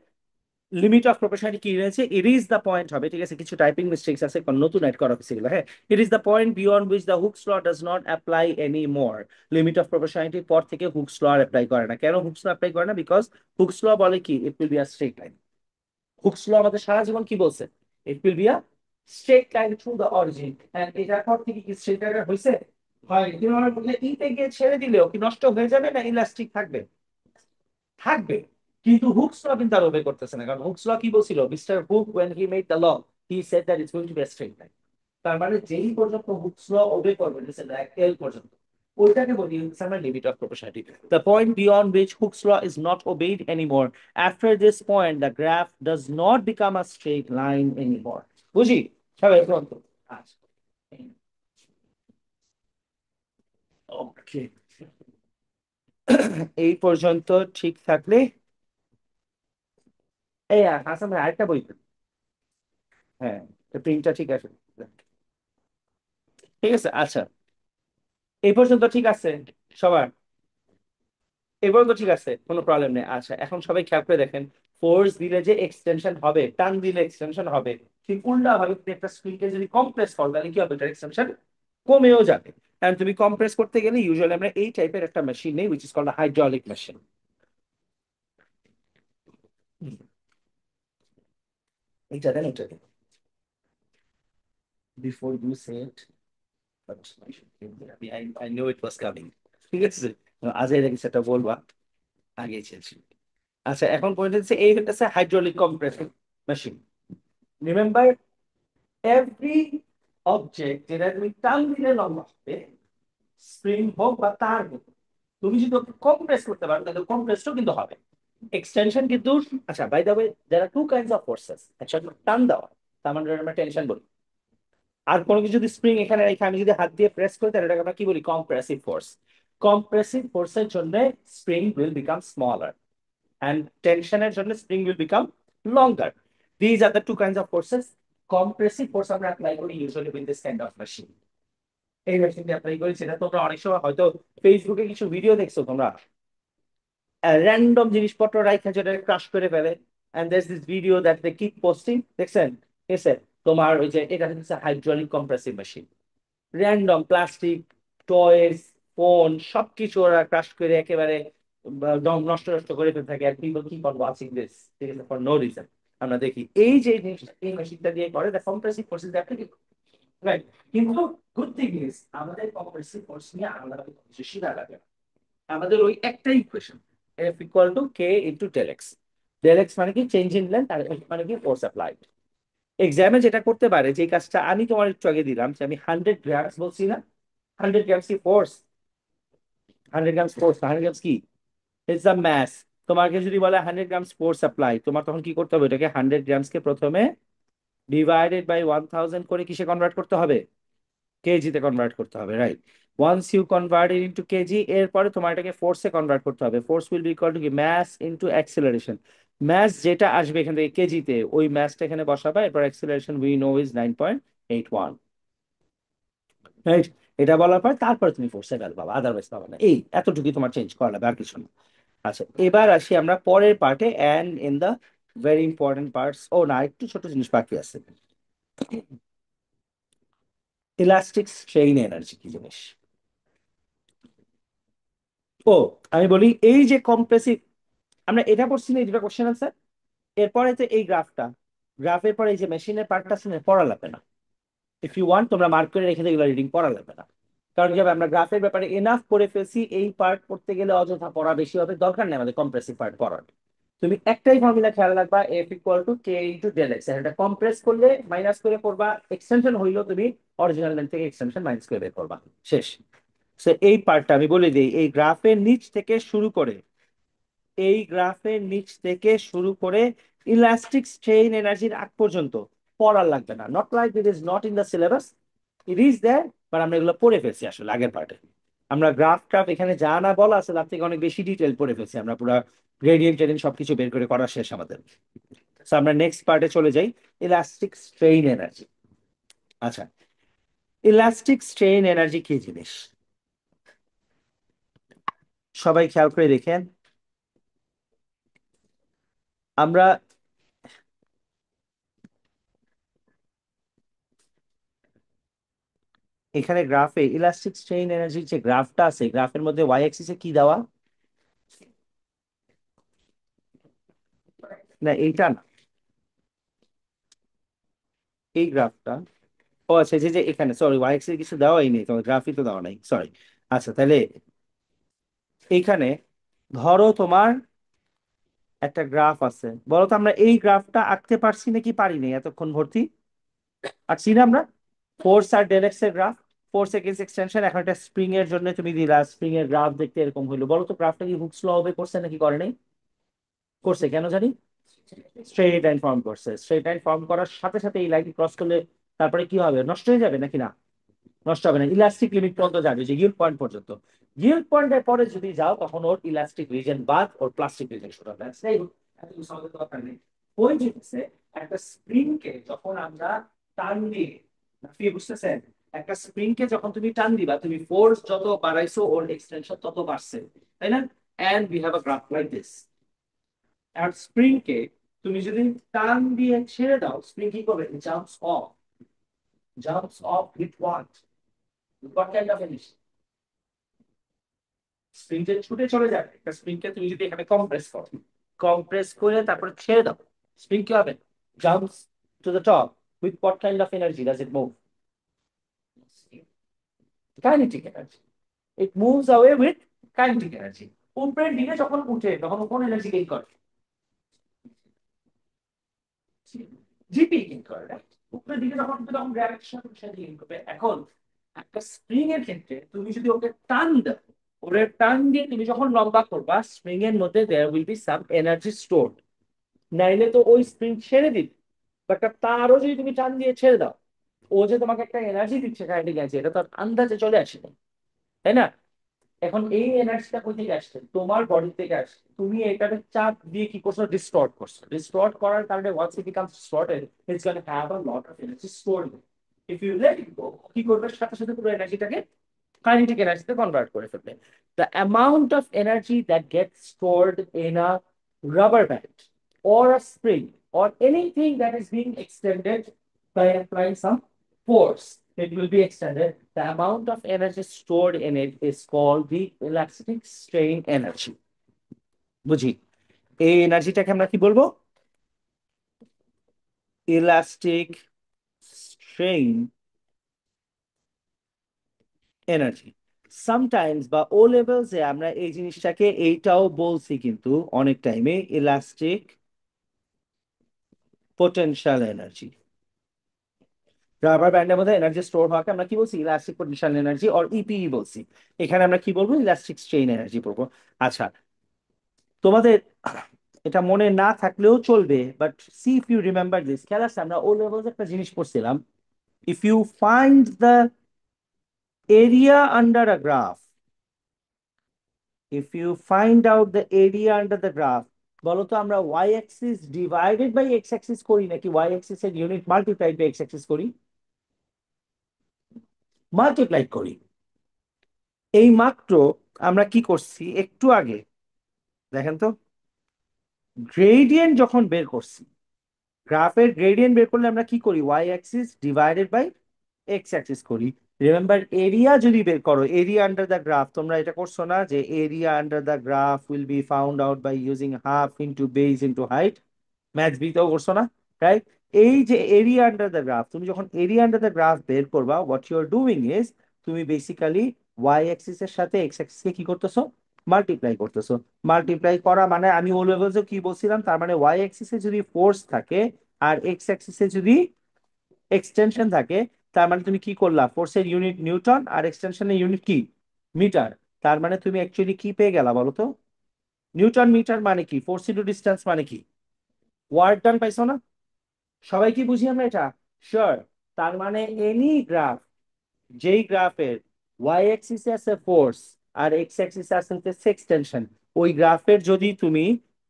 লিমিট অফ প্রপোর্শনালিটি কি রয়েছে, ইট ইজ দ্য পয়েন্ট হবে। ঠিক আছে, কিছু টাইপিং মিস্টেক্স আছে কারণ নতুন অ্যাড করা হয়েছে এগুলো, হ্যাঁ। It is the point beyond which the Hooke's law does not apply any more. Limit of প্রপোর্শনালিটির পর থেকে হুকস ল আর অ্যাপ্লাই করে না। কেন হুকস ল অ্যাপ্লাই করে না? বিকজ হুকস ল বলে কি it will be a straight line. Hooke's law আমাদের সারা জীবন কি বলছে? It will be a straight line through the origin. And এটার পর থেকে কি স্ট্রেট লাইন হয়েছে? হয়। তুমি আমার বললে ইতে গিয়ে ছেড়ে দিলেও কি নষ্ট হয়ে যাবে না ইলাস্টিক থাকবে? থাকবে। কিন্তু হুকস ল কিন্তু আর ওবে করতেছে না, কারণ হুকস ল কি বলছিল mister hook when he made the law he said that it's going to be a straight line। তার মানে যেই পর্যন্ত হুকস ল ওবে করবে এল পর্যন্ত, ওইটাকে বলি হচ্ছে আমরা limit of proportionality. the point beyond which Hooke's law is not obeyed anymore, after this point the graph does not become a straight line anymore। বুঝি সবাই পর্যন্ত? আচ্ছা, ওকে। এই পর্যন্ত ঠিক থাকলে এই হাসান ভাই আরেকটা বই দেন। হ্যাঁ, প্রিন্টটা ঠিক আছে। ঠিক আছে, আচ্ছা। এই পর্যন্ত ঠিক আছে সবার? এই পর্যন্ত ঠিক আছে, কোনো প্রবলেম নেই। আচ্ছা, এখন সবাই খেয়াল করে দেখেন, ফোর্স দিলে যে এক্সটেনশন হবে, টান দিলে এক্সটেনশন হবে, ঠিক উল্টা ভাবে তুমি একটা স্প্রিংকে যদি কম্প্রেস করো তাহলে কি হবে? এটার এক্সটেনশন কমেও যাবে। কারণ তুমি কম্প্রেস করতে গেলে ইউজুয়ালি আমরা এই টাইপের একটা মেশিন নেই which is called hydraulic machine. এইটা দেন, ওইটা দেন before you say it, but I know it was coming. ঠিক আছে, আজ এর কিছু একটা বলবা, আগে চেয়েছি। আচ্ছা, এখন পয়েন্ট হচ্ছে এই হচ্ছে hydraulic compressor machine. Remember, every object যেটা তুমি টান দিলে লম্বা হবে, স্প্রিং হোক বা তার হোক, তুমি যদি ওকে কম্প্রেস করতে পারো তাহলে কম্প্রেসও কিন্তু হবে, এক্সটেনশন কিন্তু। আচ্ছা, by the way there are two kinds of forces, একটা হলো টান দেওয়া, তার মানে আমরা টেনশন বলি। আর কোনো কিছু যদি স্প্রিং এখানে রেখে আমি যদি হাত দিয়ে প্রেস করি তাহলে এটাকে আমরা কি বলি? Compressive force. কম্প্রেসিভ ফোর্সের জন্য spring will become smaller and tensioner জন্য spring will become longer. These are the two kinds of forces. Compressive force আমরা apply করি usually with this kind of machine। এই মেশিন দিয়ে অ্যাপ্লাই করি, সেটা তোমরা অনেক সময় হয়তো ফেসবুকে কিছু ভিডিও দেখছো তোমরা, র্যান্ডম জিনিসপত্র রাইখা যেটা ক্রাশ করে ফেলে, and there this video that they keep posting, দেখছেন? এসে তোমার ওই যে এটা হচ্ছে hydraulic compressive machine. Random plastic, toys, phone সবকিছু ওরা ক্রাশ করে একেবারে দম নষ্ট নষ্ট করে ফেলতে থাকে। আর পিপল কি করবো ওয়াচিং দিস, ঠিক আছে, ফর নো রিজন। আমরা দেখি এই যে জিনিসটা এই মেশিনটা দিয়ে করে the compressive forces applicable, right. কিন্তু গুড থিং ইজ আমাদের কম্প্রেসিভ ফোর্স নিয়ে আলাদা কিছু শিখা লাগে না। আমাদের ওই একটাই equation, F equal to K into del X. Del X মানে কি চেঞ্জ ইন লেন্থ, আর এফ মানে কি ফোর্স অ্যাপ্লাইড। এক্সামে যেটা করতে পারে, যে কাজটা আমি তোমার একটু আগে দিলাম, যে আমি 100 গ্রামস বলছি না, 100 গ্রামস কি ফোর্স? 100 গ্রামস ফোর্স, 100 গ্রামস কি? It's the mass. তোমাকে যদি বলে 100 গ্রামস ফোর্স অ্যাপ্লাই, তোমার তখন কি করতে হবে? এটাকে 100 গ্রামসকে প্রথমে ডিভাইডেড বাই 1000 করে কিসে কনভার্ট করতে হবে? কেজিতে কনভার্ট করতে হবে, right. Once you convert it into KG, এরপরে তোমার এটাকে ফোর্সে কনভার্ট করতে হবে। Force will be equal to কি ম্যাস ইনটু অ্যাক্সেলারেশন। ম্যাস যেটা আসবে এখান থেকে কেজিতে, ওই ম্যাসটা এখানে বসাবা, এরপর acceleration we know is 9.81, right. এটা বলার পর তারপরে তুমি ফোর্সে ভ্যালু পাবা, আদারওয়াইজ পাবা না। এই এতটুকুই তোমার চেঞ্জ করা লাগবে, আর কিছু না। আচ্ছা, এবার আসি আমরা পরের পার্টে, and in the very important parts. ও না, একটু ছোট জিনিস বাকি আছে। ইলাস্টিক স্ট্রেইন এনার্জি কি জিনিস? ও, আমি বলি এই যে কম্প্রেসিভ, আমরা এটা পড়ছি না, এই দুটো কোশ্চেন আনসার, এরপরে তো এই গ্রাফটা, গ্রাফের পরে এই যে মেশিনের পার্টটা আছে না, পড়া লাগবে না। ইফ ইউ ওয়ান্ট তোমরা মার্ক করে রেখে দিও, রিডিং পড়া লাগবে না। কারণ কি হবে, আমরা গ্রাফের ব্যাপারে এনাফ করে ফেলছি, এই পার্ট পড়তে গেলে অযথা পড়া বেশি হবে, দরকার নেই আমাদের কম্প্রেসিভ পার্ট পড়ার। তুমি একটাই ফর্মুলা খেয়াল রাখবা, F equal to K into del X, এটা কম্প্রেস করলে মাইনাস করে করবা, এক্সটেনশন হইলেও তুমি অরিজিনাল লেন্থ থেকে এক্সটেনশন মাইনাস করে বের করবা, শেষ। সো এই পার্টটা আমি বলে দিই, এই গ্রাফের নিচ থেকে শুরু করে, এই গ্রাফের নিচ থেকে শুরু করে ইলাস্টিক স্ট্রেইন এনার্জির আগ পর্যন্ত পড়ার লাগবে না। Not like it is not in the syllabus, it is there, but আমরা এগুলো পড়ে ফেলছি আসলে আগের পার্টে। আমরা গ্রাফ ট্রাফ এখানে যা না বলা আছে তার থেকে অনেক বেশি ডিটেল পড়ে ফেলছি আমরা, পুরো গ্রেডিয়েন্ট টেডিয়েন্ট সবকিছু বের করে করা শেষ আমাদের। তো আমরা নেক্সট পার্টে চলে যাই, ইলাস্টিক স্ট্রেইন এনার্জি। আচ্ছা, ইলাস্টিক স্ট্রেইন এনার্জি কি জিনিস সবাই খেয়াল করে দেখেন। আমরা এখানে গ্রাফে ইলাস্টিক স্ট্রেইন এনার্জির যে গ্রাফটা আছে, গ্রাফের মধ্যে ওয়াই অ্যাক্সিসে কি দেওয়া, না এইটা না, এই গ্রাফটা। ও আচ্ছা, যে যে এখানে, সরি, ওয়াই অ্যাক্সিস কিছু দেওয়াই নেই, তোমার গ্রাফই তো দেওয়া নাই, সরি। আচ্ছা তাহলে এইখানে ধরো তোমার একটা গ্রাফ আছে, বলো তো আমরা এই গ্রাফটা আঁকতে পারছি নাকি পারি নাই এতক্ষণ ভর্তি, আঁকছি না আমরা? ফোর্স আর ডেল এক্স এর গ্রাফ, ফোর্স এগেন্স এক্সটেনশন, এখন একটা স্প্রিং এর জন্য তুমি দিলা, স্প্রিং এর গ্রাফ দেখতে এরকম হইলো, বলো তো গ্রাফটা কি হুকস ল হবে করছে নাকি করে নাই? করছে, কেন জানি? স্ট্রেট লাইন ফর্ম করছে, স্ট্রেট লাইন ফর্ম করার সাথে সাথে এই লাইন ক্রস করলে তারপরে কি হবে, নষ্ট হয়ে যাবে নাকি না? নষ্ট হবে না, ইলাস্টিক লিমিট পর্যন্ত যাবে, যে yield পয়েন্ট পর্যন্ত। yield পয়েন্টের পরে যদি যাও তখন ওর ইলাস্টিক রিজন বাদ, ওর প্লাস্টিক রিজন শুরু হবে। That's it. এত কিছু আমাদের দরকার নেই। ওই জিনিসে একটা স্প্রিং কে যখন আমরা টান দিয়ে, আপনি বুঝতেছেন, একটা স্প্রিং কে যখন তুমি টান দিবা, তুমি ফোর্স যত বাড়াইছো ওর এক্সটেনশন তত বাড়ছে, তাই না? And we have a graph like this. আর স্প্রিং কে তুমি যদি টান দিয়ে ছেড়ে দাও, স্প্রিং কি করবে, jumps off. Jumps off with what, what kind of energy? স্প্রিংটা ছুটে চলে যাবে, একটা স্প্রিংকে তুমি যদি এখানে কম্প্রেস করো, কম্প্রেস করে তারপরে ছেড়ে দাও, স্প্রিং কি হবে, jumps to the top, with what kind of energy does it move? Kinetic energy. It moves away with kinetic energy. উপরের দিকে যখন উঠে তখন কোন এনার্জি গেইন করে, জিপি গেইন করে, রাইট? উপরের দিকে যখন উঠবে তখন গ্র্যাভিটেশন গেইন করবে। এখন একটা স্প্রিং এর ক্ষেত্রে তুমি যদি ওকে টান দাও, ওরে টান দিয়ে তুমি যখন লম্বা করবা, স্প্রিং এর মধ্যে there will be some energy stored, নাইলে তো ওই স্প্রিং ছেড়ে দিবে। বাট তারও যদি তুমি টান দিয়ে ছেড়ে দাও, ও যে তোমাকে একটা এনার্জি দিচ্ছে কাইনেটিক এনার্জি, এটা তো আর আন্দাজে চলে আসে না, তাই না? এখন এই এনার্জিটা কোথা থেকে আসছে, তোমার বডি থেকে আসছে, তুমি এটাকে চাপ দিয়ে কি করছো, ডিস্টর্ট করছো, ডিস্টর্ট করার কারণে once it becomes distorted, it's gonna have a lot of energy stored. If you let it go, কি করবে, সাথে সাথে পুরো এনার্জিটাকে কাইনেটিক এনার্জিতে কনভার্ট করে ফেলবে। The amount of energy that gets stored in a rubber band or a spring or anything that is being extended by applying some force, it will be extended. The amount of energy stored in it is called the elastic strain energy. বুঝি, এই এনার্জিটাকে আমরা কি বলবো, elastic strain energy. Sometimes বা ও লেভেলসে আমরা এই জিনিসটাকে এইটাও বলছি কিন্তু অনেক টাইমে, ইলাস্টিক পোটেনশিয়াল এনার্জি। রাবার ব্যান্ডের মধ্যে এনার্জি স্টোর হওয়াকে আমরা কি বলছি, ইলাস্টিক পোটেনশিয়াল এনার্জি অর ইপিই বলছি। এখানে আমরা কি বলবো, ইলাস্টিক স্ট্রেইন এনার্জি বলবো। আচ্ছা, তোমাদের এটা মনে না থাকলেও চলবে, but see if you remember this, খেয়াল আছে আমরা ও লেভেলস একটা জিনিস পড়ছিলাম, if you find the area under a graph, if you find out the area under the graph, বলো তো আমরা y axis divided by x axis করি নাকি y axis এর unit multiplied by x axis করি? মাল্টিপ্লাই করি। এই মাত্র আমরা কি করছি একটু আগে, দেখেন তো, গ্রেডিয়েন্ট যখন বের করছি, গ্রাফের গ্রেডিয়েন্ট বের করলে আমরা কি করি, y axis divided by x axis করি। রিমেম্বার, এরিয়া যদি বের করো, এরিয়া আন্ডার দ্য গ্রাফ, তোমরা এটা করছো না যে area under the graph will be found out by using half into base into height, math বিতেও করছো না, রাইট? এই যে এরিয়া আন্ডার দ্য গ্রাফ, তুমি যখন এরিয়া আন্ডার দ্য গ্রাফ বের করবা, what you are doing is তুমি বেসিক্যালি ওয়াই অ্যাক্সিস এর সাথে এক্স অ্যাক্সিস কে কি করতেছো, মাল্টিপ্লাই করতেছো। মাল্টিপ্লাই করা মানে আমি ও লেভেলসে কি বলছিলাম, তার মানে ওয়াই অ্যাক্সিসে যদি ফোর্স থাকে আর এক্স অ্যাক্সিসে যদি এক্সটেনশন থাকে, তার মানে তুমি কি করলা, ফোর্সের ইউনিট নিউটন আর এক্সটেনশনের ইউনিট কি, মিটার। তার মানে তুমি অ্যাকচুয়ালি কি পেয়ে গেলা বলো তো, নিউটন মিটার মানে কি, ফোর্স ইন্টু ডিস্টেন্স মানে কি, ওয়ার্ক ডান পাইছো না? সবাই কি বুঝি আমরা এটা? শিওর। তার মানে এনি গ্রাফ, যেই গ্রাফের ওয়াই অ্যাক্সিস আছে ফোর্স আর এক্স অ্যাক্সিস আছে এক্সটেনশন, ওই গ্রাফের যদি তুমি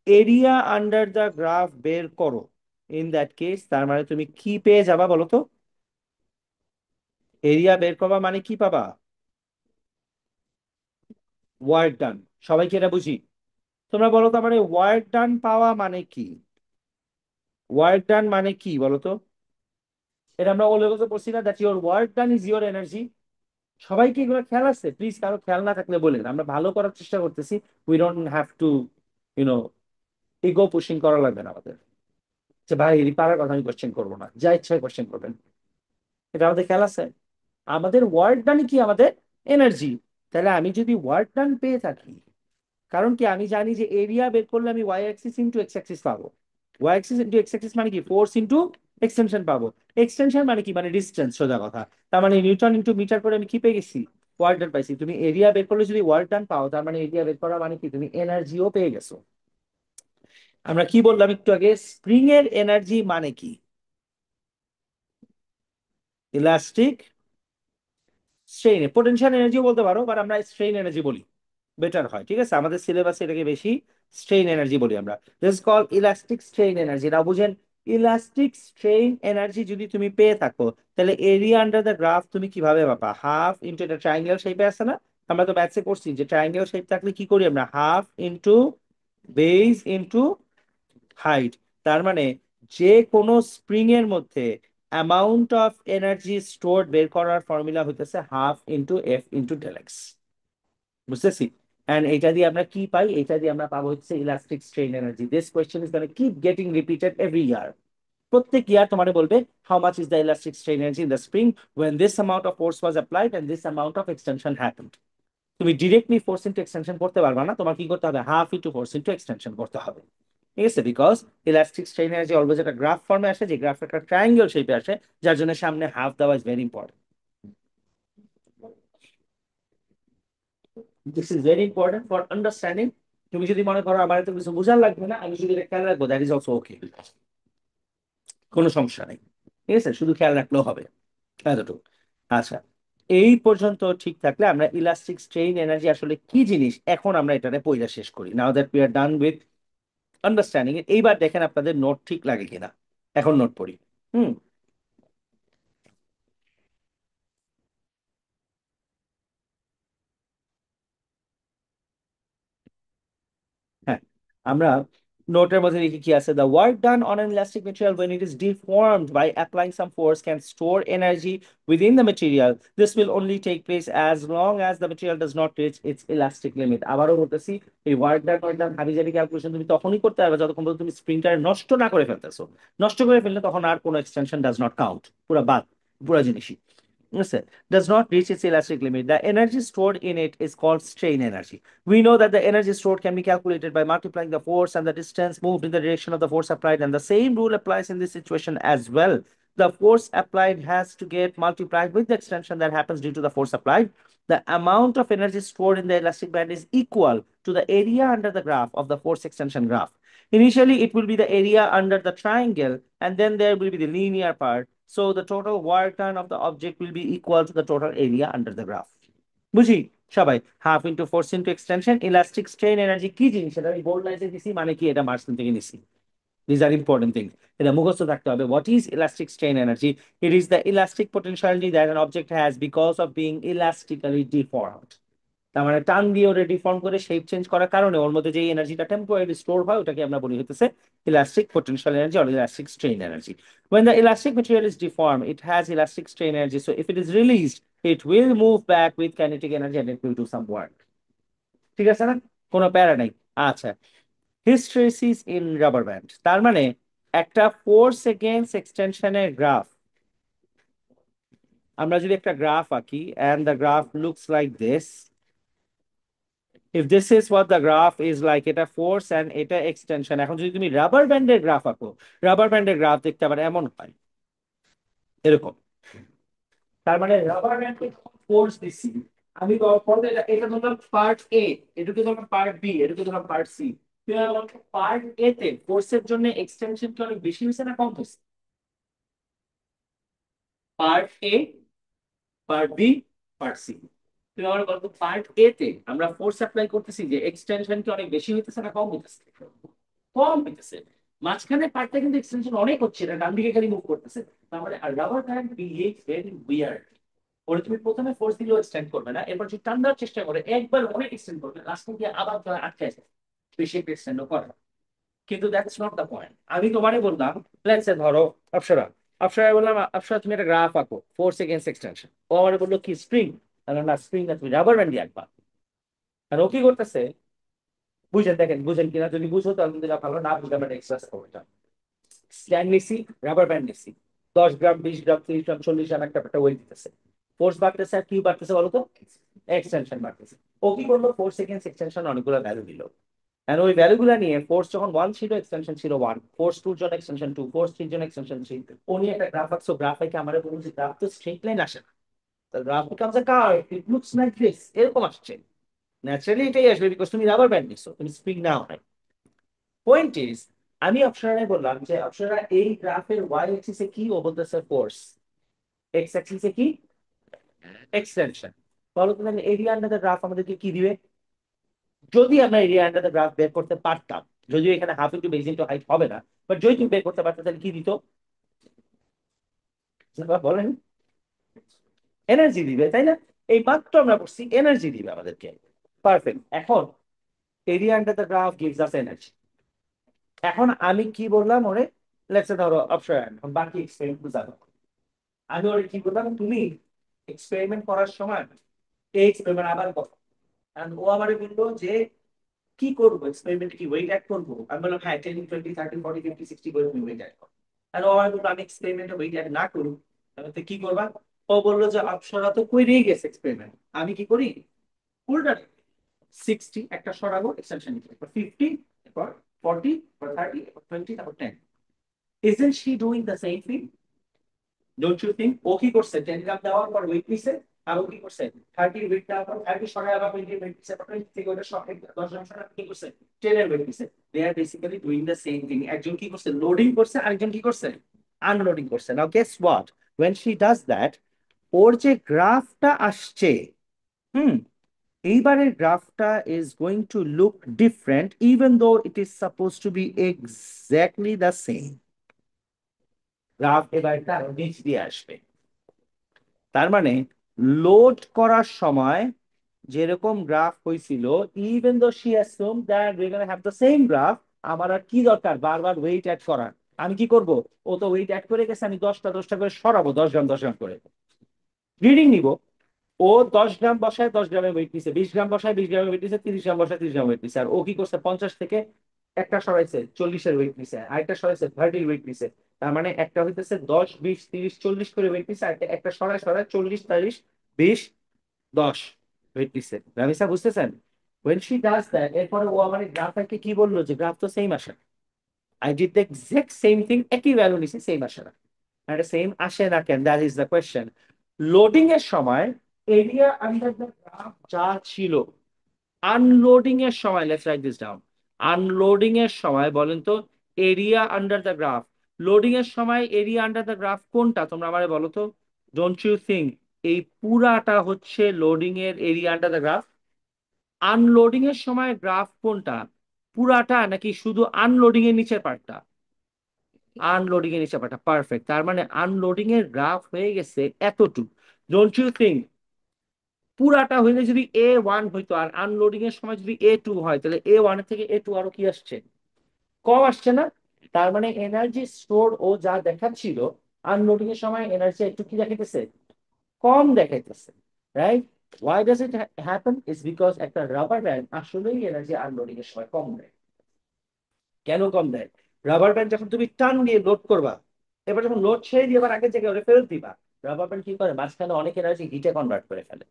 এরিয়া আন্ডার দ্য গ্রাফ বের করো, ইন দ্যাট কেস তার মানে তুমি কি পেয়ে যাবা বলো তো, এরিয়া বের করবা মানে কি পাবা, ওয়ার্ক ডান। সবাইকে এটা বুঝি? তোমরা বলো তো মানে ওয়ার্ক ডান পাওয়া মানে কি, ওয়ার্ক ডান মানে কি বলো তো? এটা আমরা ও লেভেলে পড়ছি না, that your work done is your energy. সবাইকে এগুলো খেয়াল আছে? প্লিজ কারো খেয়াল না থাকলে বলেন, আমরা ভালো করার চেষ্টা করতেছি। We don't have to you know ego pushing করা লাগবে না আমাদের, যে ভাই এই পারার কথা আমি কোশ্চেন করবো না, যা ইচ্ছা কোশ্চেন করবেন। এটা আমাদের খেয়াল আছে? আমাদের ওয়ার্ক ডান কি, আমাদের এনার্জি। তাহলে আমি যদি ওয়ার্ক ডান পেয়ে থাকি, কারণ কি আমি জানি যে এরিয়া বের করলে আমি Y axis into X axis পাবো। Y axis into X axis মানে কি, ফোর্স ইন্টু এক্সটেনশন পাবো। এক্সটেনশন মানে কি, মানে ডিস্টেন্স, সোজা কথা। তার মানে নিউটন ইন্টু মিটার করে আমি কি পেয়ে গেছি, ওয়ার্ক ডান পাইছি। তুমি এরিয়া বের করলে যদি ওয়ার্ক ডান পাও, তার মানে এরিয়া বের করা মানে কি, তুমি এনার্জিও পেয়ে গেছো। আমরা কি বললাম একটু আগে, স্প্রিং এর এনার্জি মানে কি, ইলাস্টিক স্ট্রেইন, পোটেনশিয়াল এনার্জিও বলতে পারো, বাট আমরা স্ট্রেইন এনার্জি বলি, বেটার হয়। ঠিক আছে, আমাদের সিলেবাসে এটাকে বেশি স্ট্রেইন এনার্জি বলি আমরা। This call elastic strain energy, না বুঝেন? ইলাস্টিক স্ট্রেইন এনার্জি যদি তুমি পেয়ে থাকো, তাহলে এরিয়া আন্ডার দ্য গ্রাফ তুমি কিভাবে পাবা, হাফ ইন্টু, এটা ট্রায়াঙ্গেল শেপে আছে না, আমরা তো ম্যাথসে করছি যে ট্রায়াঙ্গেল শেপ থাকলে কি করি আমরা, half into base into height. তার মানে যে কোনো স্প্রিং এর মধ্যে অ্যামাউন্ট অফ এনার্জি স্টোরড বের করার ফর্মুলা হইতেছে half into F into del X. বুঝতেছি? এন্ড এটা দিয়ে আমরা কি পাই, এটা দিয়ে আমরা পাবো হচ্ছে elastic strain energy. This question is gonna keep getting repeated every year. প্রত্যেক ইয়ার তোমার বলবে, how much is the elastic strain energy in the spring when this amount of force was applied and this amount of extension happened. তুমি directly force into extension করতে পারবা না, তোমার কি করতে হবে, half into force into extension করতে হবে। ঠিক আছে, because elastic strain energy always একটা গ্রাফ ফর্মে আসে, যে গ্রাফ একটা ট্রায়াঙ্গেল শেপে আসে, যার জন্য সামনে হাফ দেওয়া is very important. This is very important for understanding. তুমি যদি মনে করো আমার তো কিছু বোঝার লাগবে না, আমি যদি এটা খেয়াল রাখবো, দ্যাট ইজ অলসো ওকে, কোনো সমস্যা নেই। ঠিক আছে, শুধু খেয়াল রাখলেও হবে, এতটুকু। আচ্ছা, এই পর্যন্ত ঠিক থাকলে আমরা ইলাস্টিক স্ট্রেইন এনার্জি আসলে কি জিনিস, এখন আমরা এটাতে পড়া শেষ করি। Now that we are done with understanding it, এইবার দেখেন আপনাদের নোট ঠিক লাগে কিনা। এখন নোট পড়ি। হুম। হ্যাঁ, আমরা নোটের মধ্যে লিখি কি আছে, the work done on an elastic material when it is deformed by applying some force can store energy within the material. This will only take place as long as the material does not reach its elastic limit. আবারও বলতেছি, এই work done হাবিজাবি calculation তুমি তখনই করতে পারবে যতক্ষণ পর্যন্ত তুমি স্প্রিংটা নষ্ট না করে ফেলতেছো। নষ্ট করে ফেললে তখন আর কোনো এক্সটেনশন ডাজ নট কাউন্ট, পুরো বাদ, পুরো জিনিসই। Listen, does not reach its elastic limit. The energy stored in it is called strain energy. We know that the energy stored can be calculated by multiplying the force and the distance moved in the direction of the force applied, and the same rule applies in this situation as well. The force applied has to get multiplied with the extension that happens due to the force applied. The amount of energy stored in the elastic band is equal to the area under the graph of the force extension graph. Initially, it will be the area under the triangle, and then there will be the linear part. So the total work done of the object will be equal to the total area under the graph. বুঝি সবাই? Half into force into extension, elastic strain energy কি জিনিস সেটা আমি bold লাইনে দিছি, মানে কি এটা মার্কস থেকে নিছি। দিস আর ইম্পর্টেন্ট থিং, এটা মুখস্থ থাকতে হবে। What is elastic strain energy? It is the elastic potentiality that an object has because of being elastically deformed. তার মানে টান দিয়ে ওটা ডিফর্ম করে শেপ চেঞ্জ করার কারণে ওর মধ্যে যে এনার্জিটা টেম্পোরারি স্টোর হয়, ওটাকে আমরা বলি হতেছে elastic potential energy or elastic strain energy. When the elastic material is deformed, it has elastic strain energy. So if it is released, it will move back with kinetic energy and it will do some work. ঠিক আছে না? কোনো প্যারা নাই। আচ্ছা, hysteresis in rubber band, তার মানে একটা ফোর্স এগেইনস্ট এক্সটেনশনের গ্রাফ, আমরা যদি একটা গ্রাফ আঁকি and the graph looks like this, if this is what the graph is like, এটা ফোর্স and এটা এক্সটেনশন। এখন যদি তুমি রাবার ব্যান্ডের গ্রাফ আঁকো, রাবার ব্যান্ডের গ্রাফ দেখতে আবার এমন হয়, এরকম। তার মানে রাবার ব্যান্ডে ফোর্স দিচ্ছি আমি, পরে এটা এটা ধরলাম পার্ট এ, এটাকে ধরলাম পার্ট বি, এটাকে ধরলাম পার্ট সি। পার্ট এ তে ফোর্সের জন্য এক্সটেনশন কি অনেক বেশি হয়েছে না কম হয়েছে? Part A, part B, part C. তুমি আমার বলতো পার্ট এ তে আমরা ফোর্স অ্যাপ্লাই করতেছি যে এক্সটেনশন কি অনেক বেশি হইতেছে না কম হইতেছে? কম হইতেছে। মাঝখানে পার্টটা কিন্তু এক্সটেনশন অনেক হচ্ছে, এটা ডান দিকে খালি মুভ করতেছে। তার মানে আর rubber band behave very weird. ওরে তুমি প্রথমে ফোর্স দিলেও এক্সটেন্ড করবে না, এরপর যদি টান দেওয়ার চেষ্টা করে একবার অনেক এক্সটেন্ড করবে, লাস্টে গিয়ে আবার ধরে আটকে যায়, বেশি এক্সটেন্ডও করে না। কিন্তু দ্যাটস নট দ্য পয়েন্ট। আমি তোমারে বললাম, লেটস সে ধরো অপসরা, অপসরা বললাম অপসরা তুমি একটা গ্রাফ আঁকো ফোর্স এগেইনস্ট এক্সটেনশন। ও আমারে বললো কি স্প্রিং, না স্প্রিং না, তুমি রাবার ব্যান্ড দিয়ে আঁকবা। আর ও কি করতেছে, বুঝেন দেখেন, বুঝেন কিনা, যদি বুঝো তাহলে কিন্তু ভালো, না বুঝলে আমরা এক্সট্রা করবো। স্ট্যান্ড নিছি, রাবার ব্যান্ড নিছি, 10 গ্রাম 20 গ্রাম 30 গ্রাম 40 গ্রাম একটা একটা ওয়েট দিতেছে, ফোর্স বাড়তেছে আর কি বাড়তেছে বলো তো, এক্সটেনশন বাড়তেছে। ও কি করলো, ফোর্স সেকেন্ড এক্সটেনশন অনেকগুলো ভ্যালু দিল, এন্ড ওই ভ্যালুগুলো নিয়ে ফোর্স যখন 1 ছিল এক্সটেনশন ছিল 1, ফোর্স 2 জন এক্সটেনশন 2, ফোর্স 3 জন এক্সটেনশন 3। ও নিয়ে একটা গ্রাফ আঁকছো, গ্রাফ একে আমরা বলুন যে গ্রাফ তো স্ট্রেট লাইন আসে না, the graph becomes a curve, it looks like this, এরকম আসছে। ন্যাচারালি এটাই আসবে, বিকজ তুমি রাবার ব্যান্ড নিছো, তুমি স্প্রিং নাও নাই। পয়েন্ট ইজ, আমি অপশনায় বললাম যে অপশনা এই গ্রাফের ওয়াই অ্যাক্সিসে কি, ও বলতেছে ফোর্স, এক্স অ্যাক্সিসে কি, এক্সটেনশন। বলো তো তাহলে এরিয়া আন্ডার দ্য গ্রাফ আমাদেরকে কি দিবে? যদি আমরা এরিয়া আন্ডার দ্য গ্রাফ বের করতে পারতাম, যদিও এখানে half into base into height হবে না, বাট যদি তুমি বের করতে পারতে তাহলে কি দিত বলেন? এনার্জি দিবে, তাই না? এই মাত্র আমরা বলছি এনার্জি দিবে আমাদেরকে। পারফেক্ট। এখন area under the graph gives us energy. এখন আমি কি বললাম ওরে, লেটস ধরো অপশন, বাকি এক্সপেরিমেন্ট বুঝাবো। আমি ওরে কি বললাম, তুমি এক্সপেরিমেন্ট করার সময় এই এক্সপেরিমেন্ট আবার করো। And ও আমারে বললো যে কি করবো, এক্সপেরিমেন্ট কি ওয়েট অ্যাড করবো? আমি বললাম হ্যাঁ, 10 20 30 40 50 60 করে তুমি ওয়েট অ্যাড করো। আর ও আমাকে বললো আমি এক্সপেরিমেন্টে ওয়েট অ্যাড না করুন, আমি তো কি করবা? ও বললো যে অপসরা তো কইরেই গেছে এক্সপেরিমেন্ট, আমি কি করি, উল্টা 60 একটা সরাবো, এক্সটেনশন নিতে 50, এরপর 40, এরপর 30, এরপর 20, তারপর 10। Isn't she doing the same thing? Don't you think? ও কি করছে, 10 গ্রাম দেওয়ার পর ওয়েট নিছে, আর ও কি করছে 30 ওয়েট দেওয়ার পর 30 সরাই আবার 20 ওয়েট নিছে, 20 থেকে ওটা সব 10 গ্রাম সরাই কি করছে 10 এর ওয়েট নিছে। They are basically doing the same thing. একজন কি করছে, লোডিং করছে, আরেকজন কি করছে, আনলোডিং করছে। Now guess what, when she does that, ওর যে গ্রাফটা আসছে, হুম, এইবারের গ্রাফটা is going to look different even though it is supposed to be exactly the same। Graph এবার তার নিচ দিয়ে আসবে। তার মানে লোড করার সময় যেরকম গ্রাফ হয়েছিল, even though she অ্যাসুম that we gonna have the same graph, আমার আর কি দরকার বারবার ওয়েট অ্যাড করার? আমি কি করব, ও তো ওয়েট অ্যাড করে গেছে, আমি 10টা 10টা করে সরাবো, 10 গ্রাম 10 গ্রাম করে রিডিং নিব। ও 10 গ্রাম বসায় 10 গ্রামের ওয়েট নিছে, 20 গ্রাম বসায় 20 গ্রামের ওয়েট নিছে, 30 গ্রাম বসায় 30 গ্রাম ওয়েট নিছে। আর ও কি করছে, 50 থেকে একটা সরাইছে 40-এর ওয়েট নিছে, আরেকটা সরাইছে 30 ওয়েট নিছে। তার মানে একটা হইতেছে 10 20 30 40 করে ওয়েট নিছে, আর একটা সরায় সরায় 40 40 20 10 ওয়েট নিছে। রামিসা বুঝতেছেন? when she does that, এরপরে ও আমার গ্রাফকে কি বললো যে গ্রাফ তো সেম আসে না। I did the exact same thing, একই ভ্যালু নিছে, সেম আসে না। একটা সেম আসে না কেন, that is the question. Loading এর সময় এরিয়া আন্ডার দ্য গ্রাফ যা ছিল, আনলোডিং এর সময়, let's write this down, unloading এর সময় বলেন তো area under the graph, loading এর সময় এরিয়া আন্ডার দ্য গ্রাফ কোনটা তোমরা আমারে বলো তো? ডোন্ট ইউ থিঙ্ক এই পুরাটা হচ্ছে লোডিং এর area under the graph? Unloading এর সময় গ্রাফ কোনটা, পুরাটা নাকি শুধু আনলোডিং এর নিচের পার্টটা? আনলোডিং এর নিচের পার্টটা। পারফেক্ট। তার মানে আনলোডিং এর গ্রাফ হয়ে গেছে এতটুকু। ডোন্ট ইউ থিঙ্ক পুরাটা হইলে যদি A1 হইতো, আর আনলোডিং এর সময় যদি A2 হয়, তাহলে A1 এর থেকে A2 আরো কি আসছে, কম আসছে না? তার মানে এনার্জি স্টোর ও যা দেখাচ্ছিল, আনলোডিং এর সময় এনার্জি একটু কি দেখাইতেছে, কম দেখাইতেছে, right? Why does it happen is because একটা রাবার ব্যান্ড আসলেই এনার্জি আনলোডিং এর সময় কম দেয়। কেন কম দেয়? রাবার ব্যান্ড যখন তুমি টান দিয়ে লোড করবা, এবার যখন লোড ছেড়ে দিয়ে আবার আগের জায়গায় ওটা ফেরত দিবা, রাবার ব্যান্ড কি করে মাঝখানে অনেক এনার্জি হিটে কনভার্ট করে ফেলে।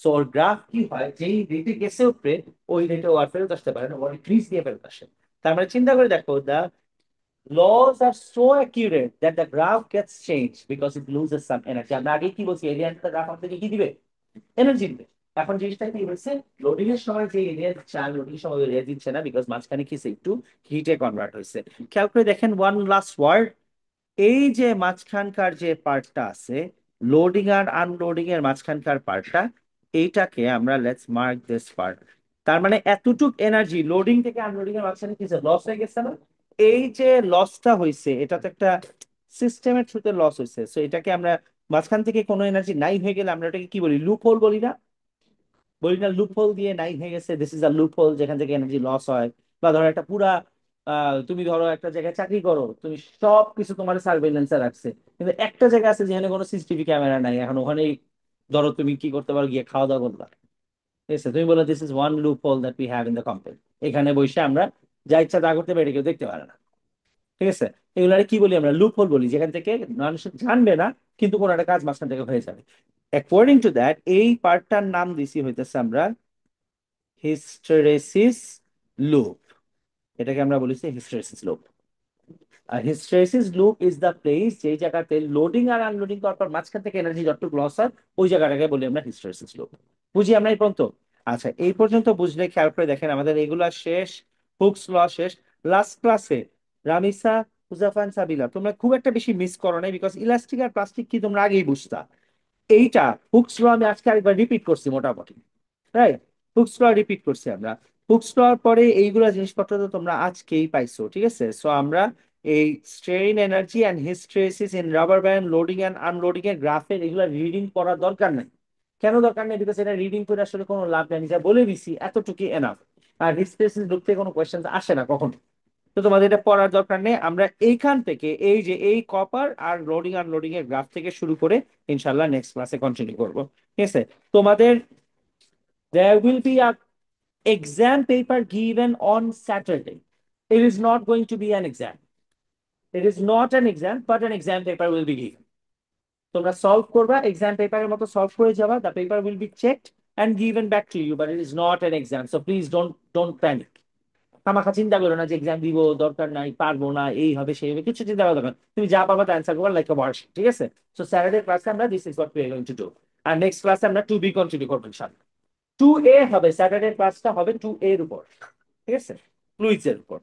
সো ওর গ্রাফ কি হয়, যেই রেটে গেছে উপরে ওই রেটে ও আর ফেরত আসতে পারে না, ওর ইনক্রিজ দিয়ে ফেরত আসে। তার মানে চিন্তা করে দেখো, দা laws are so accurate that the graph gets changed because it loses some energy. আমরা আগে কি বলছি, এরিয়া গ্রাফ আমাদেরকে কি দিবে, এনার্জি দিবে। এখন জিনিসটা কি হয়েছে, লোডিং এর সময় যে এরিয়া দিচ্ছে আর লোডিং এর সময় এরিয়া দিচ্ছে না, বিকজ মাঝখানে কি একটু হিটে কনভার্ট হয়েছে। খেয়াল করে দেখেন ওয়ান লাস্ট ওয়ার্ড, এই যে মাঝখানকার যে পার্টটা আছে, লোডিং আর আনলোডিং এর মাঝখানকার পার্টটা, এইটাকে আমরা লেটস মার্ক দিস পার্ট। তার মানে এতটুক এনার্জি লোডিং থেকে আনলোডিং এর মাঝখানে কি লস হয়ে গেছে না? এই যে লসটা হয়েছে, এটা তো একটা সিস্টেমের থ্রুতে লস হয়েছে। সো এটাকে আমরা, মাঝখান থেকে কোনো এনার্জি নাই হয়ে গেলে আমরা এটাকে কি বলি, লুপ হোল বলি না? বলি না লুপ হোল দিয়ে নাই হয়ে গেছে, this is a loophole, যেখান থেকে এনার্জি লস হয়। বা ধরো একটা পুরা তুমি ধরো একটা জায়গায় চাকরি করো, তুমি সব কিছু তোমার সার্ভেইলেন্সে রাখছে, কিন্তু একটা জায়গা আছে যেখানে কোনো সিসিটিভি ক্যামেরা নাই, এখন ওখানেই ধরো তুমি কি করতে পারো, গিয়ে খাওয়া দাওয়া করবা। ঠিক আছে, তুমি বলো this is one loophole that we have in the company, এখানে বসে আমরা যা ইচ্ছা তা করতে পারি, কেউ দেখতে পারে না। ঠিক আছে, এগুলারে কি বলি আমরা, লুপ হোল বলি, যেখান থেকে মানুষ জানবে না কিন্তু কোনো একটা কাজ মাঝখান থেকে হয়ে যাবে। অ্যাকর্ডিং টু দ্যাট এই পার্টটার নাম দিছি হইতেছে আমরা হিস্টেরেসিস লুপ। এটাকে আমরা বলেছি হিস্টেরেসিস লুপ। আর hysteresis loop is the place যেই জায়গাতে লোডিং আর আনলোডিং করার পর মাঝখান থেকে এনার্জি যতটুকু লস হয়, ওই জায়গাটাকে বলি আমরা হিস্টেরেসিস লুপ। বুঝি আমরা এই পর্যন্ত? আচ্ছা, এই পর্যন্ত বুঝলে খেয়াল করে দেখেন আমাদের এগুলা শেষ, হুকস ল শেষ। লাস্ট ক্লাসে রামিসা, হুজাফান, সাবিলা তোমরা খুব একটা বেশি মিস করো নাই, বিকজ ইলাস্টিক আর প্লাস্টিক কি তোমরা আগেই বুঝতা। এইটা হুকস ল আমি আজকে আরেকবার রিপিট করছি মোটামুটি, রাইট? হুকস ল রিপিট করছি আমরা। হুকস লর পরে এইগুলা জিনিসপত্র তো তোমরা আজকেই পাইছো, ঠিক আছে? সো আমরা এই strain energy and hysteresis in rubber band loading and unloading এর গ্রাফের এগুলা রিডিং করার দরকার নাই। কেন দরকার নেই? বিকজ এটা রিডিং করে আসলে কোনো লাভ নেই, আমি যা বলে দিছি এতটুকু এনাফ। আর হিস্টেরেসিস ঢুকতে কোনো কোয়েশ্চেন আসে না কখনো। তো তোমাদের এটা পড়ার দরকার নেই। আমরা এইখান থেকে এই যে এই কপার আর লোডিং আনলোডিং এর গ্রাফ থেকে শুরু করে ইনশাল্লাহ নেক্সট ক্লাসে কন্টিনিউ করবো। ঠিক আছে, তোমাদের there will be a exam paper given on Saturday. It is not going to be an exam. It is not an exam, but an exam paper will be given. তোমরা solve করবা, exam পেপারের মতো solve করে যাবা, the paper will be checked and given back to you, but it is not an exam. So please don't panic. খামাখা চিন্তা করো না যে এক্সাম দিব, দরকার নাই, পারবো না, এই হবে সেই হবে, কিছু চিন্তা করার দরকার নেই। তুমি যা পারবা তা অ্যান্সার করবা লাইক আ ওয়ার্কশিট। ঠিক আছে, সো স্যাটারডে ক্লাসে আমরা this is what we are going to do. আর নেক্সট ক্লাসে আমরা টু বি কন্টিনিউ করবো ইনশাআল্লাহ। 2A হবে, স্যাটারডে ক্লাসটা হবে 2A এর উপর। ঠিক আছে, ফ্লুইডস এর উপর।